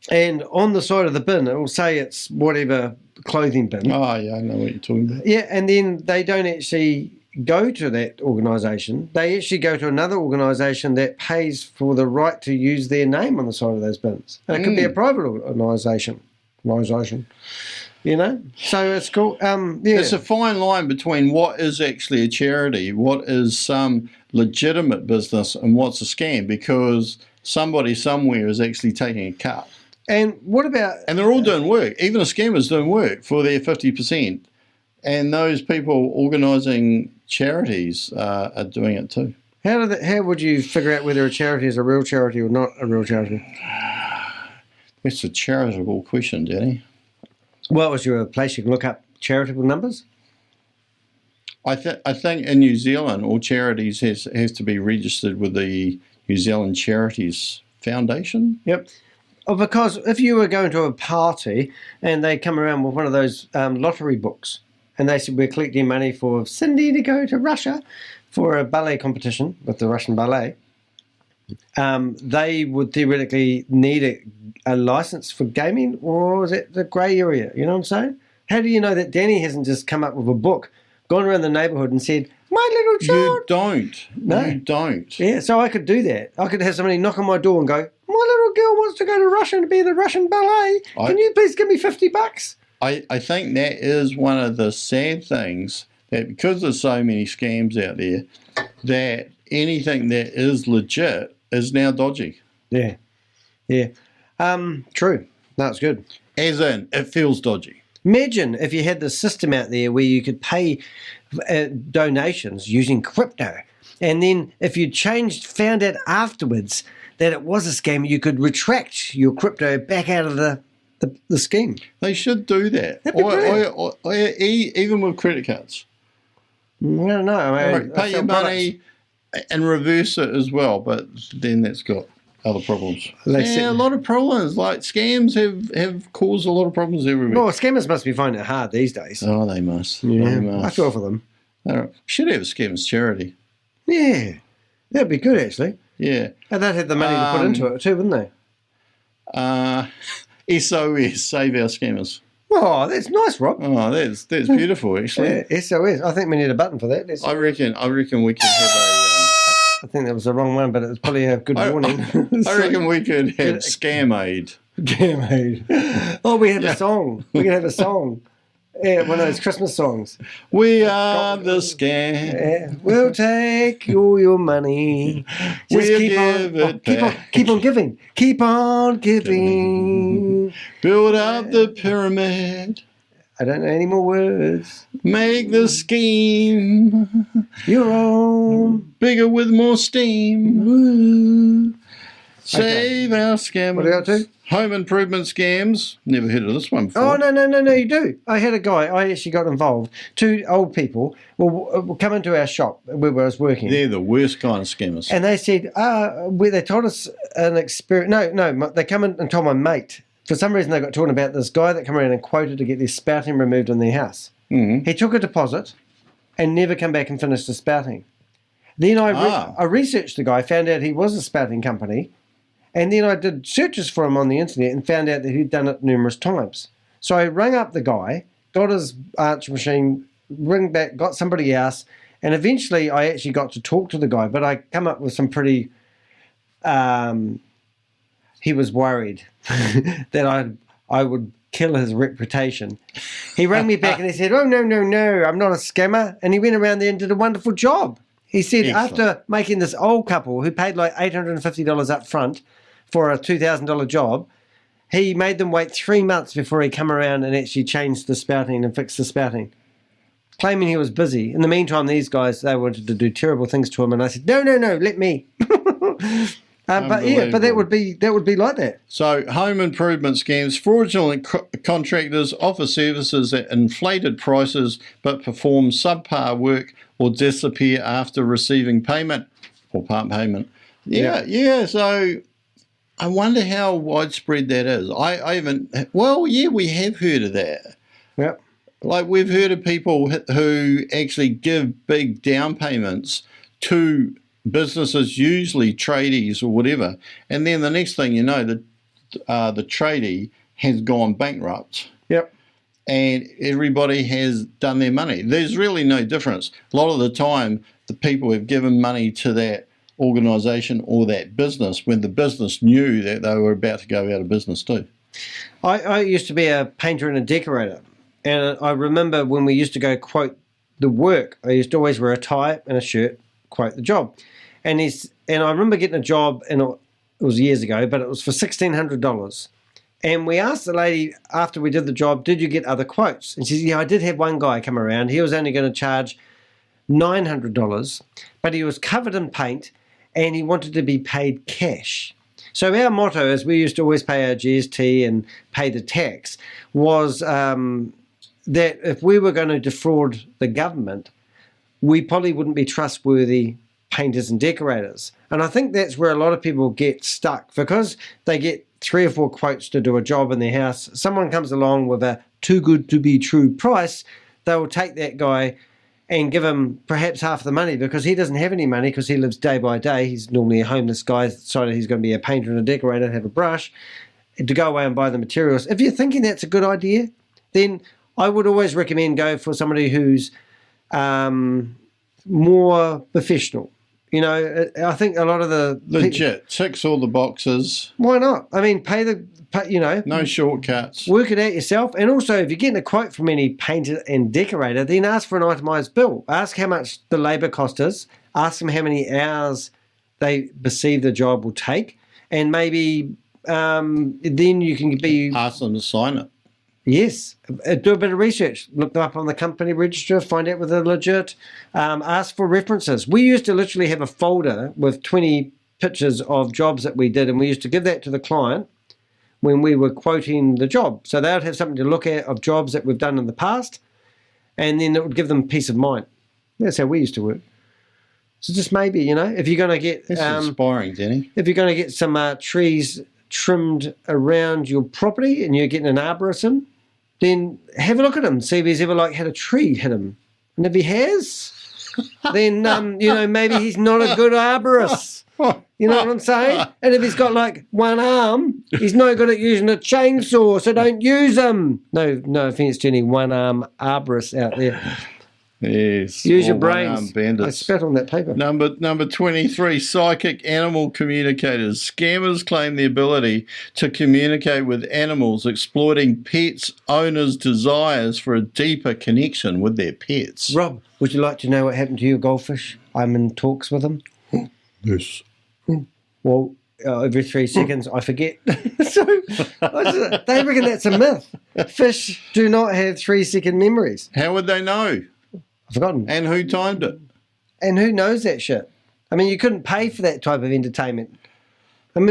on the side of the bin, it will say it's whatever clothing bin. Oh, yeah, I know what you're talking about. Yeah, and then they don't actually go to that organisation. They actually go to another organisation that pays for the right to use their name on the side of those bins. And it could be a private organisation, you know? So it's cool. Yeah. It's a fine line between what is actually a charity, what is some legitimate business, and what's a scam, because somebody somewhere is actually taking a cut. And what about... And they're all doing work. Even a scammer's doing work for their 50%. And those people organising charities are doing it too. How would you figure out whether a charity is a real charity or not a real charity? That's a charitable question, Danny. Well, is there a place you can look up charitable numbers? I think in New Zealand, all charities has to be registered with the New Zealand Charities Foundation. Yep. Oh, because if you were going to a party and they come around with one of those lottery books and they said, we're collecting money for Cindy to go to Russia for a ballet competition with the Russian ballet, they would theoretically need a license for gaming, or is it the grey area? You know what I'm saying? How do you know that Danny hasn't just come up with a book, gone around the neighbourhood and said, my little child? You don't. No. You don't. Yeah, so I could do that. I could have somebody knock on my door and go, my little girl wants to go to Russia to be the Russian ballet. Can you please give me $50? I think that is one of the sad things, that because there's so many scams out there, that anything that is legit is now dodgy. Yeah. True. That's good. As in, it feels dodgy. Imagine if you had this system out there where you could pay donations using crypto, and then if you found out afterwards that it was a scam, you could retract your crypto back out of the scheme. They should do that. That'd be brilliant. Or even with credit cards. I don't know. I mean, Pay your money and reverse it as well, but then that's got other problems. A lot of problems. Like scams have caused a lot of problems everywhere. Well, scammers must be finding it hard these days. Oh, they must. Yeah, They must. I feel for them. Should have a scams charity. Yeah, that'd be good actually. Yeah. And they'd have the money to put into it too, wouldn't they? SOS, Save Our Scammers. Oh, that's nice, Rob. Oh, that's beautiful, actually. Yeah, SOS. I think we need a button for that. I reckon we could have I think that was the wrong one, but it was probably a good warning. I reckon we could have Scam Aid. Scam Aid. Oh, we have a song. We can have a song. Yeah, one of those Christmas songs. We are the scam. Yeah. We'll take all your money. Just We'll keep give on, it back. keep on giving. Keep on giving. Build up the pyramid. I don't know any more words. Make the scheme Your own. bigger with more steam. Save our scammers. What are you up to? Home improvement scams. Never heard of this one before. Oh, no, you do. I had a guy, I actually got involved. 2 old people will come into our shop where I was working. They're the worst kind of scammers. And they said, they told us an experience. No, they come in and told my mate. For some reason, they got talking about this guy that came around and quoted to get their spouting removed in their house. Mm-hmm. He took a deposit and never come back and finished the spouting. Then I researched the guy, found out he was a spouting company, and then I did searches for him on the internet and found out that he'd done it numerous times. So I rang up the guy, got his answer machine, ring back, got somebody else, and eventually I actually got to talk to the guy, but I come up with some pretty... he was worried that I would kill his reputation. He rang me back and he said, oh, no, I'm not a scammer. And he went around there and did a wonderful job. He said after making this old couple who paid like $850 up front for a $2,000 job, he made them wait 3 months before he come around and actually changed the spouting and fixed the spouting, claiming he was busy. In the meantime, these guys, they wanted to do terrible things to him. And I said, no, let me. But that would be like that. So, home improvement scams, fraudulent contractors offer services at inflated prices but perform subpar work or disappear after receiving payment or part payment. Yeah. So, I wonder how widespread that is. We have heard of that. Yep. Like we've heard of people who actually give big down payments to businesses, usually tradies or whatever, and then the next thing you know, the tradie has gone bankrupt. Yep. And everybody has done their money. There's really no difference. A lot of the time, the people have given money to that organisation or that business when the business knew that they were about to go out of business too. I used to be a painter and a decorator, and I remember when we used to go quote the work, I used to always wear a tie and a shirt, quote the job. And I remember getting a job, and it was years ago, but it was for $1,600. And we asked the lady after we did the job, did you get other quotes? And she said, yeah, I did have one guy come around. He was only going to charge $900, but he was covered in paint and he wanted to be paid cash. So our motto, as we used to always pay our GST and pay the tax, was that if we were going to defraud the government, we probably wouldn't be trustworthy painters and decorators. And I think that's where a lot of people get stuck, because they get 3 or 4 quotes to do a job in their house. Someone comes along with a too good to be true price, they will take that guy and give him perhaps half the money, because he doesn't have any money because he lives day by day. He's normally a homeless guy, decided he's going to be a painter and a decorator, have a brush, to go away and buy the materials. If you're thinking that's a good idea, then I would always recommend go for somebody who's more professional. You know, I think a lot of the... Legit. Ticks all the boxes. Why not? I mean, no shortcuts. Work it out yourself. And also, if you're getting a quote from any painter and decorator, then ask for an itemised bill. Ask how much the labour cost is. Ask them how many hours they perceive the job will take. And maybe then you can be... Ask them to sign it. Yes, do a bit of research. Look them up on the company register, find out whether they're legit. Ask for references. We used to literally have a folder with 20 pictures of jobs that we did, and we used to give that to the client when we were quoting the job. So they would have something to look at of jobs that we've done in the past, and then it would give them peace of mind. That's how we used to work. So just maybe, if you're going to get... That's inspiring, Danny. If you're going to get some trees trimmed around your property and you're getting an arborist in, then have a look at him, see if he's ever had a tree hit him. And if he has, then maybe he's not a good arborist. You know what I'm saying? And if he's got like one arm, he's no good at using a chainsaw, so don't use him. No offense to any one-arm arborists out there. Yes. Use your or brains. one-armed bandits. I spat on that paper. Number 23, psychic animal communicators. Scammers claim the ability to communicate with animals, exploiting pets' owners' desires for a deeper connection with their pets. Rob, would you like to know what happened to your goldfish? I'm in talks with them. Yes. Well, every 3 seconds I forget. So they reckon that's a myth. Fish do not have 3-second memories. How would they know? I've forgotten. And who timed it? And who knows that shit? I mean, you couldn't pay for that type of entertainment. I mean,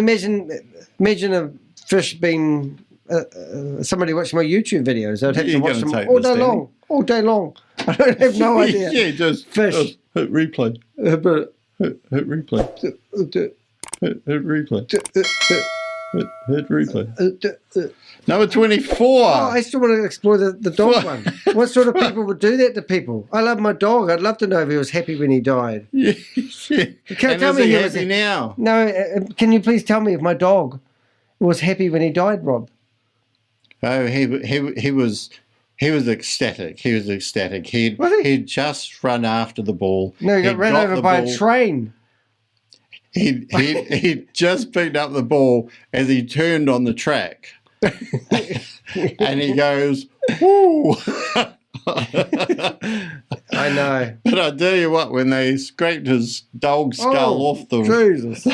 imagine a fish being somebody watching my YouTube videos. I'd have to You're watch gonna them take this, all day Danny. long. All day long. I don't have no idea. Yeah, just Fish. hit replay. But Hit replay. Hit replay. Hit replay. Number 24. Oh, I still want to explore the dog one. What sort of people would do that to people? I love my dog. I'd love to know if he was happy when he died. Yeah. Tell And me is he he was happy now? No, can you please tell me if my dog was happy when he died, Rob? Oh, he was ecstatic. He was ecstatic. Was he? He'd just run after the ball. No, he got He'd ran got over the by ball. a train. He just picked up the ball as he turned on the track. And he goes, woo! I know. But I tell you what, when they scraped his dog skull off the... Jesus.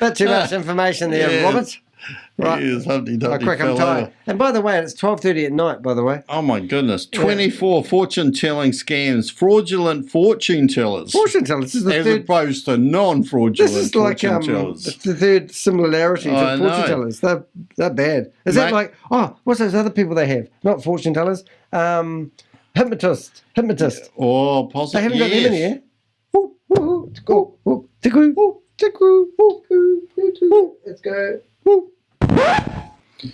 bit too much information there, Yeah. Robert. Right. Yes, Humpty I Dumpty quick, I'm fell tired. over. And by the way, it's 12:30 at night, by the way. Oh my goodness. 24 fortune-telling scams, fraudulent fortune tellers. Fortune tellers. This is the As third. opposed to non-fraudulent This is like fortune tellers. the third similarity to I fortune know. tellers. They're bad. Is that Mate- like, what's those other people they have? Not fortune tellers. Hypnotist. Or They possibly, haven't got them in here. Let's go.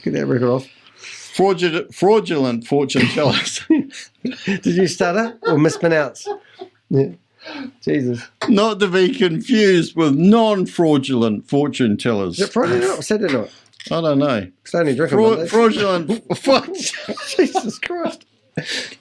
Get that record off. Fraudulent fortune tellers. Did you stutter or mispronounce? Yeah. Jesus. Not to be confused with non-fraudulent fortune tellers. Is it Friday night or Saturday night? I don't know. It's only drinking Mondays. Fraudulent Jesus Christ.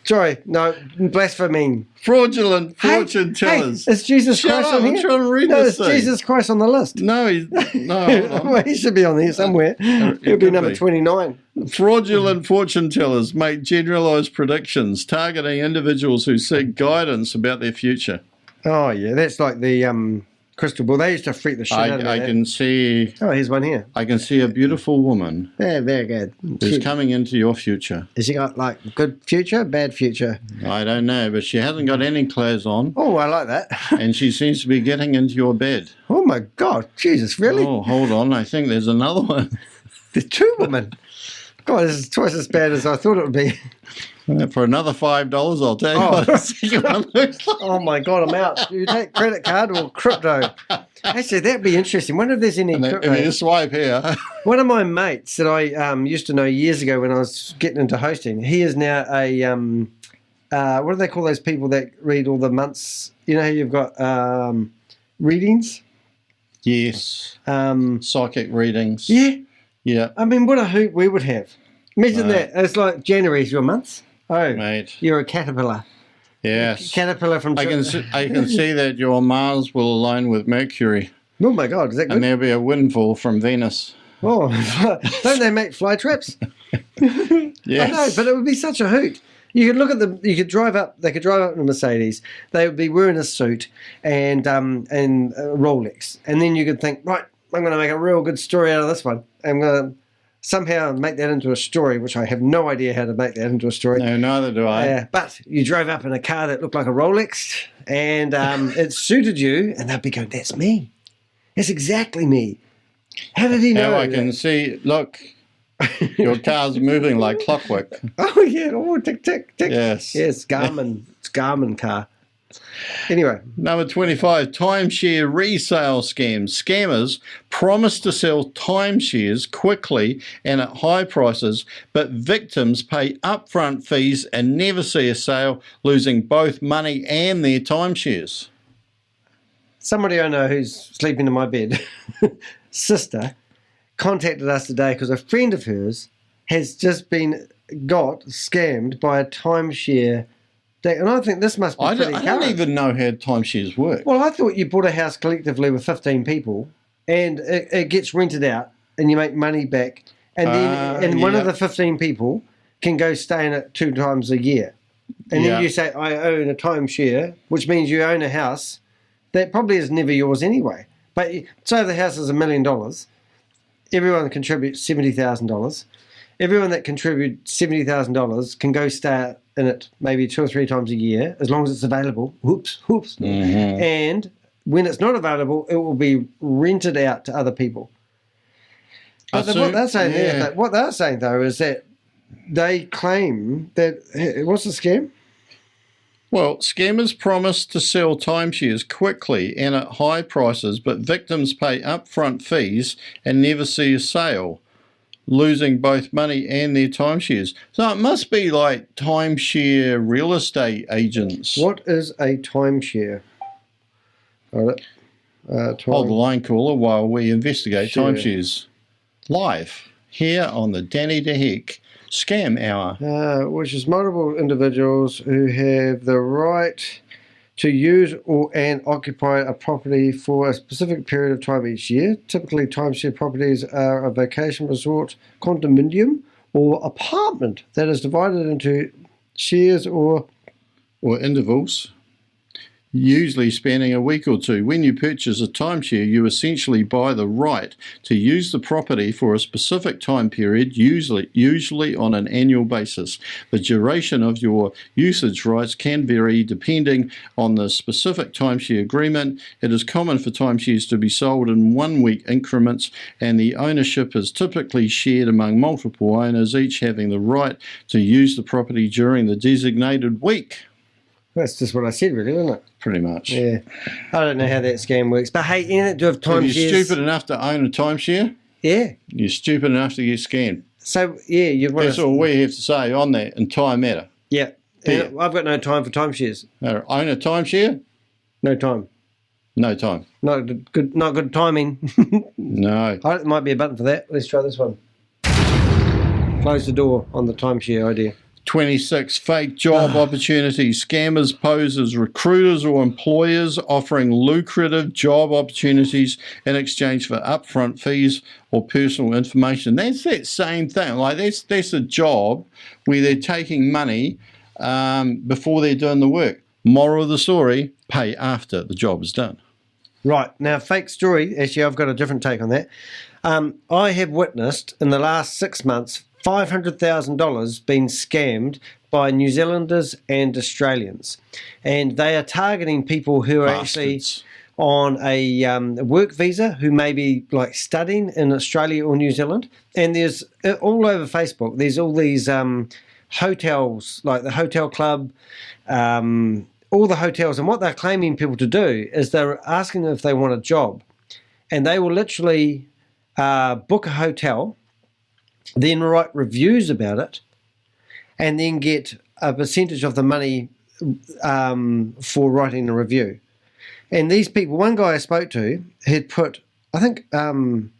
Sorry, no, blaspheming. fraudulent fortune tellers. Hey, is Jesus Shut Christ up, on I'm here? trying to read no, this it's thing. Jesus Christ on the list. No, hold on. Well, he should be on here somewhere. He'll be could number be. 29. Fraudulent fortune tellers make generalized predictions targeting individuals who seek guidance about their future. Oh, yeah, that's like the crystal ball. They used to freak the shit out of me. I can see Oh, here's one here. a beautiful woman Yeah, very good. who's coming into your future. Has she got like good future, bad future? I don't know, but she hasn't got any clothes on, Oh, I like that. and she seems to be getting into your bed. Oh my God, Jesus, really? Oh, hold on, I think there's another one. There's 2 women. God, this is twice as bad as I thought it would be. For another $5, I'll tell you Oh. what the second one looks like. Oh my God, I'm out. Do you take credit card or crypto? Actually, that'd be interesting. Wonder if there's any And crypto. if you swipe here, One of my mates that I used to know years ago when I was getting into hosting, he is now a what do they call those people that read all the months? You know how you've got readings? yes, Um, psychic readings. yeah. Yeah, I mean, what a hoot we would have. Imagine Right. that. It's like January's your month. Oh, mate. you're a caterpillar. Yes. Caterpillar from... I can see that your Mars will align with Mercury, Oh my God, is that and good? there'll be a windfall from Venus. Oh, don't they make fly traps? Yes. I know, but it would be such a hoot. You could look at them. You could drive up. They could drive up in a Mercedes. They would be wearing a suit and a Rolex, and then you could think, right, I'm going to make a real good story out of this one. I'm going to somehow make that into a story, which I have no idea how to make that into a story. No, neither do I. But you drove up in a car that looked like a Rolex, and it suited you, and they'd be going, "That's me. That's exactly me." How did he know? Now I can see, look, your car's moving like clockwork. Oh yeah! Oh, tick tick tick. Yes. Yes, Garmin. It's Garmin car. Anyway, Number 25, timeshare resale scams. Scammers promise to sell timeshares quickly and at high prices, but victims pay upfront fees and never see a sale, losing both money and their timeshares. somebody I know who's sleeping in my bed, sister, contacted us today because a friend of hers has just got scammed by a timeshare. And I think this must be pretty I don't even know how timeshares work. Well, I thought you bought a house collectively with 15 people and it gets rented out and you make money back. And then one of the 15 people can go stay in it 2 times a year. And then you say, I own a timeshare, which means you own a house that probably is never yours anyway. But say the house is $1 million, everyone contributes $70,000. Everyone that contributes $70,000 can go stay in it maybe 2 or 3 times a year, as long as it's available. Whoops. Mm-hmm. And when it's not available, it will be rented out to other people. But what they're saying though is that they claim that, what's the scam? Well, scammers promise to sell timeshares quickly and at high prices, but victims pay upfront fees and never see a sale, losing both money and their timeshares. So it must be like timeshare real estate agents. What is a timeshare? Hold the line, caller, while we investigate timeshares. Live here on the Danny the Heck Scam Hour. Which is multiple individuals who have the right to use and occupy a property for a specific period of time each year. Typically, timeshare properties are a vacation resort, condominium, or apartment that is divided into shares or intervals, usually spanning a week or two. When you purchase a timeshare, you essentially buy the right to use the property for a specific time period, usually on an annual basis. The duration of your usage rights can vary depending on the specific timeshare agreement. It is common for timeshares to be sold in 1-week increments, and the ownership is typically shared among multiple owners, each having the right to use the property during the designated week. That's just what I said, really, isn't it? Pretty much. Yeah. I don't know how that scam works. But hey, in it, do have timeshares. If you're stupid enough to own a timeshare, you're stupid enough to get scammed. So, you'd want That's all we have to say on that entire matter. Yeah. I've got no time for timeshares. Own a timeshare? No time. No time. Not good timing. No. There might be a button for that. Let's try this one. Close the door on the timeshare idea. 26 fake job opportunities. Scammers pose as recruiters or employers offering lucrative job opportunities in exchange for upfront fees or personal information. That's that same thing. Like that's a job where they're taking money before they're doing the work. Moral of the story, pay after the job is done. Right. Now, fake story. Actually, I've got a different take on that. I have witnessed in the last 6 months $500,000 being scammed by New Zealanders and Australians. And they are targeting people who are actually on a work visa, who may be like studying in Australia or New Zealand. And there's all over Facebook, there's all these hotels, like the Hotel Club, all the hotels. And what they're claiming people to do is they're asking them if they want a job. And they will literally book a hotel, then write reviews about it, and then get a percentage of the money for writing a review. And these people, one guy I spoke to had put, I think it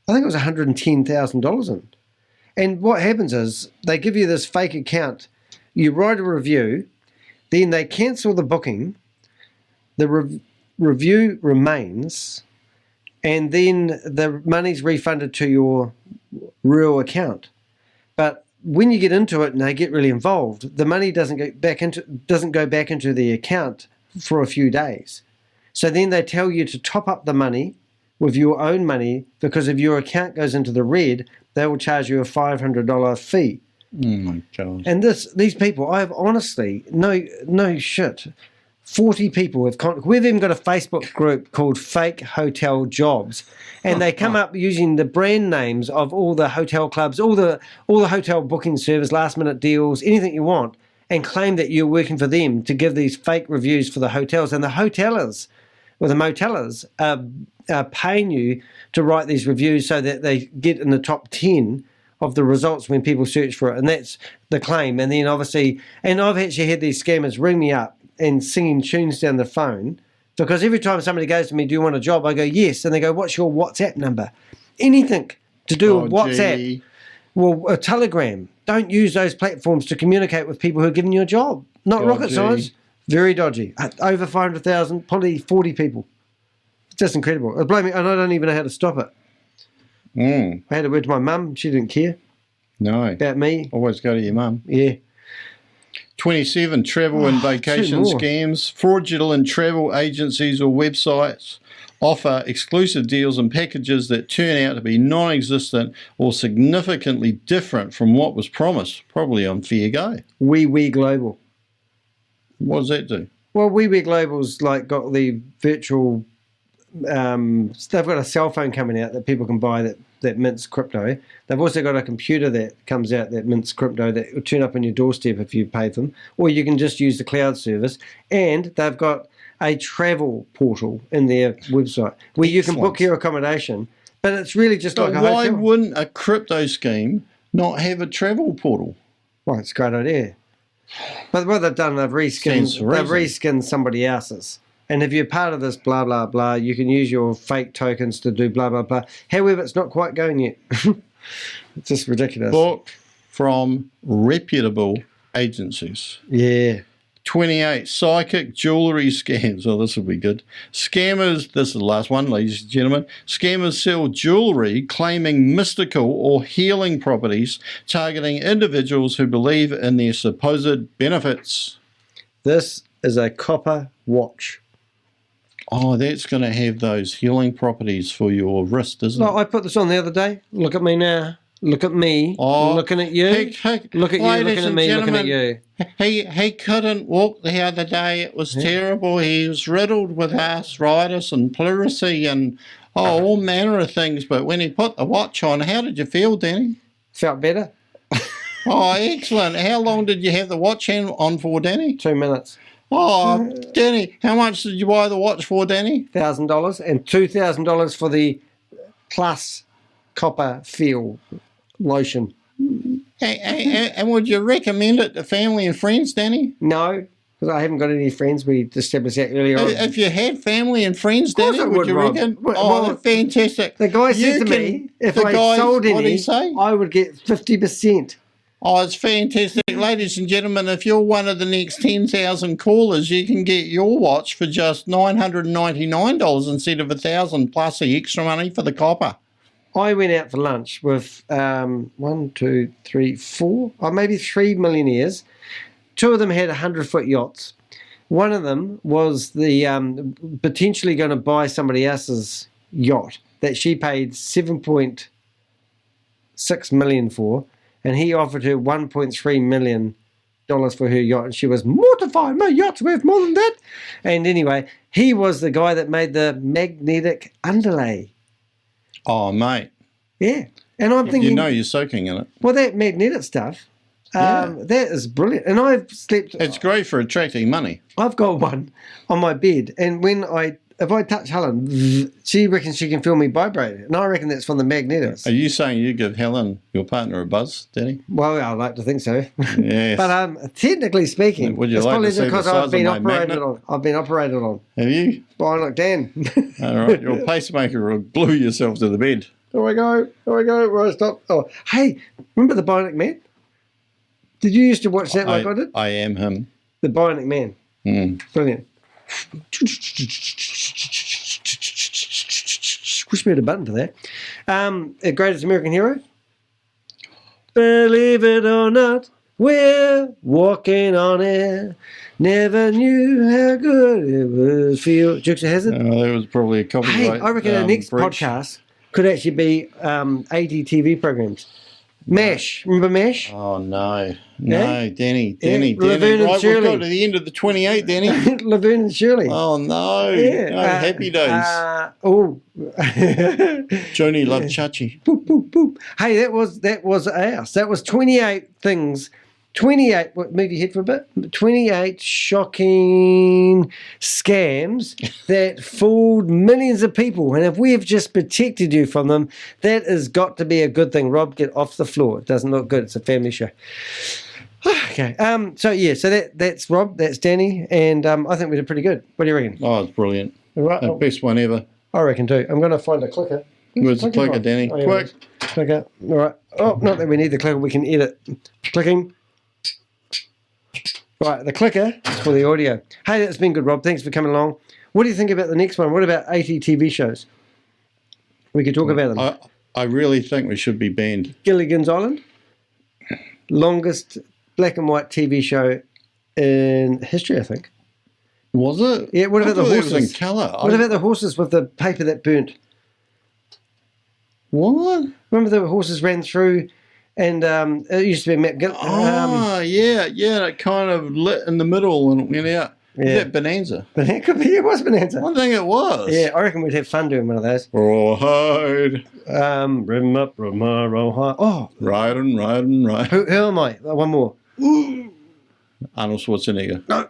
was $110,000 in. And what happens is they give you this fake account, you write a review, then they cancel the booking, the review remains, and then the money's refunded to your real account. But when you get into it and they get really involved, the money doesn't go back into the account for a few days. So then they tell you to top up the money with your own money, because if your account goes into the red, they will charge you a $500 fee. Oh my God. And these people, I have honestly, no shit, 40 people we've even got a Facebook group called Fake Hotel Jobs, and they come up using the brand names of all the hotel clubs, all the hotel booking service, last minute deals, anything you want, and claim that you're working for them to give these fake reviews for the hotels. And the hotelers or the motelers are paying you to write these reviews so that they get in the top 10 of the results when people search for it. And that's the claim. And then obviously, and I've actually had these scammers ring me up and singing tunes down the phone Because every time somebody goes to me, do you want a job? I go, yes. And they go, what's your WhatsApp number? Anything to do with WhatsApp. Gee. Well, a Telegram. Don't use those platforms to communicate with people who are giving you a job. Not rocket Dodgy. science. Very dodgy. Over 500,000, probably 40 people. It's just incredible. It blew me, and I don't even know how to stop it. I had a word to my mum. She didn't care No. about me. Always go to your mum. Yeah. 27, travel and vacation two more. scams. Fraudulent travel agencies or websites offer exclusive deals and packages that turn out to be non-existent or significantly different from what was promised, probably on fair go. Wee Global. What does that do? Well, Wee Global's like got the virtual. They've got a cell phone coming out that people can buy that mints crypto. They've also got a computer that comes out that mints crypto that will turn up on your doorstep if you pay them, or you can just use the cloud service. And they've got a travel portal in their website where you can book your accommodation, but it's really just like a Why hotel. wouldn't a crypto scheme not have a travel portal? Well, it's a great idea. But what they've done, Stands to they've reason. reskinned somebody else's. And if you're part of this blah, blah, blah, you can use your fake tokens to do blah, blah, blah. However, it's not quite going yet. It's just ridiculous. Book from reputable agencies. Yeah. 28, psychic jewellery scams. Oh, this will be good. Scammers, this is the last one, ladies and gentlemen. Scammers sell jewellery claiming mystical or healing properties, targeting individuals who believe in their supposed benefits. This is a copper watch. Oh, that's going to have those healing properties for your wrist, isn't No, it? I put this on the other day. Look at me now. Look at me. Oh, looking at you. Look at you. ladies Looking at and me. Looking at gentlemen, you. He couldn't walk the other day. It was terrible. He was riddled with arthritis and pleurisy and all manner of things. But when he put the watch on, how did you feel, Danny? Felt better. Oh, excellent. How long did you have the watch on for, Danny? 2 minutes. Oh, Danny, how much did you buy the watch for, Danny? $1,000 and $2,000 for the Plus Copper Feel lotion. And would you recommend it to family and friends, Danny? No, because I haven't got any friends. We established that earlier on. If you had family and friends, course Danny, I would would, you Rob. reckon? Well, Oh, fantastic. The guy said You to me, can- if the I guy- sold what did any, he say? I would get 50%. Oh, it's fantastic. Ladies and gentlemen, if you're one of the next 10,000 callers, you can get your watch for just $999 instead of $1,000 plus the extra money for the copper. I went out for lunch with 1, 2, 3, 4, or maybe 3 millionaires. 2 of them had 100-foot yachts. One of them was the potentially going to buy somebody else's yacht that she paid $7.6 million for, and he offered her $1.3 million for her yacht, and she was mortified. My yacht's worth more than that. And anyway, he was the guy that made the magnetic underlay. Oh, mate. Yeah, and I'm thinking, You know you're soaking in it. well, that magnetic stuff, that is brilliant. And I've slept. It's great for attracting money. I've got one on my bed, and if I touch Helen, she reckons she can feel me vibrating, and I reckon that's from the magnetics. Are you saying you give Helen, your partner, a buzz, Danny? Well, I like to think so. Yes. But technically speaking, Would you it's like probably to see the because size I've of been my operated magnet? on. I've been operated on. Have you? Bionic Dan. All right. Your pacemaker will glue yourself to the bed. There I go. Where I stop. Oh, hey, remember the Bionic Man? Did you used to watch that like I did? I am him. The Bionic Man. Brilliant. Wish we had a button for that. Greatest American Hero. Believe it or not, we're walking on air. Never knew how good it would feel. Jukes has it. That was probably a copyright. Hey, I reckon our next breach. podcast could actually be 80 TV programs. MASH. Remember MASH? Oh, no. Yeah? No, Danny. Laverne and Right, Shirley. we've got to the end of the 28, Danny. Laverne and Shirley. Oh, no. Yeah. No, happy days. Joni loved Chachi. Boop, boop, boop. Hey, that was ours. That was 28 things. 28, move your head for a bit. 28 shocking scams that fooled millions of people. And if we've just protected you from them, that has got to be a good thing. Rob, get off the floor. It doesn't look good. It's a family show. Okay. So that's Rob, that's Danny, and I think we did pretty good. What do you reckon? Oh, it's brilliant. All right. The best one ever. I reckon too. I'm going to find a clicker. Where's the clicker, from? Danny? Oh, yeah, Quick. Clicker. All right. Oh, not that we need the clicker. We can edit. Clicking. Right, the clicker is for the audio. Hey, that's been good, Rob. Thanks for coming along. What do you think about the next one? What about 80 TV shows? We could talk about them. I really think we should be banned. Gilligan's Island. Longest black and white TV show in history, I think. Was it? Yeah, what about the I thought horses? It was in colour. What about the horses with the paper that burnt? What? Remember the horses ran through and it used to be a map. Yeah, it kind of lit in the middle and it went out. Yeah. Is that Bonanza? But it could be, it was Bonanza. I think it was. Yeah, I reckon we'd have fun doing one of those. Rawhide. Rim up, row high. Oh, Riding. who am I? One more. Arnold Schwarzenegger. No.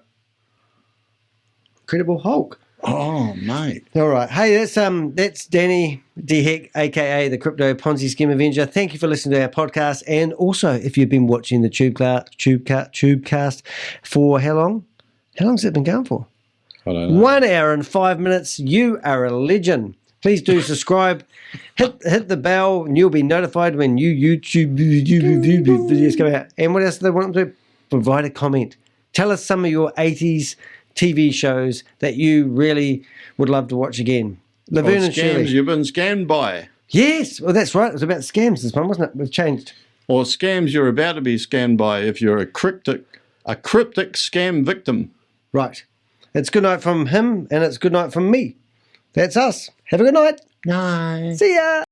Incredible Hulk. Oh, mate. All right. Hey, that's Danny D. Heck, a.k.a. the Crypto Ponzi Scheme Avenger. Thank you for listening to our podcast. And also, if you've been watching the Tubecast for how long? How long has it been going for? I don't know. 1 hour and 5 minutes. You are a legend. Please do subscribe. Hit the bell and you'll be notified when new YouTube videos come out. And what else do they want them to do? Provide a comment. Tell us some of your 80s TV shows that you really would love to watch again. Laverne and Shirley. Scams you've been scammed by. Yes, well that's right. It was about scams this one, wasn't it? We've changed. Or scams you're about to be scammed by if you're a cryptic scam victim. Right. It's good night from him and it's good night from me. That's us. Have a good night. Night. See ya.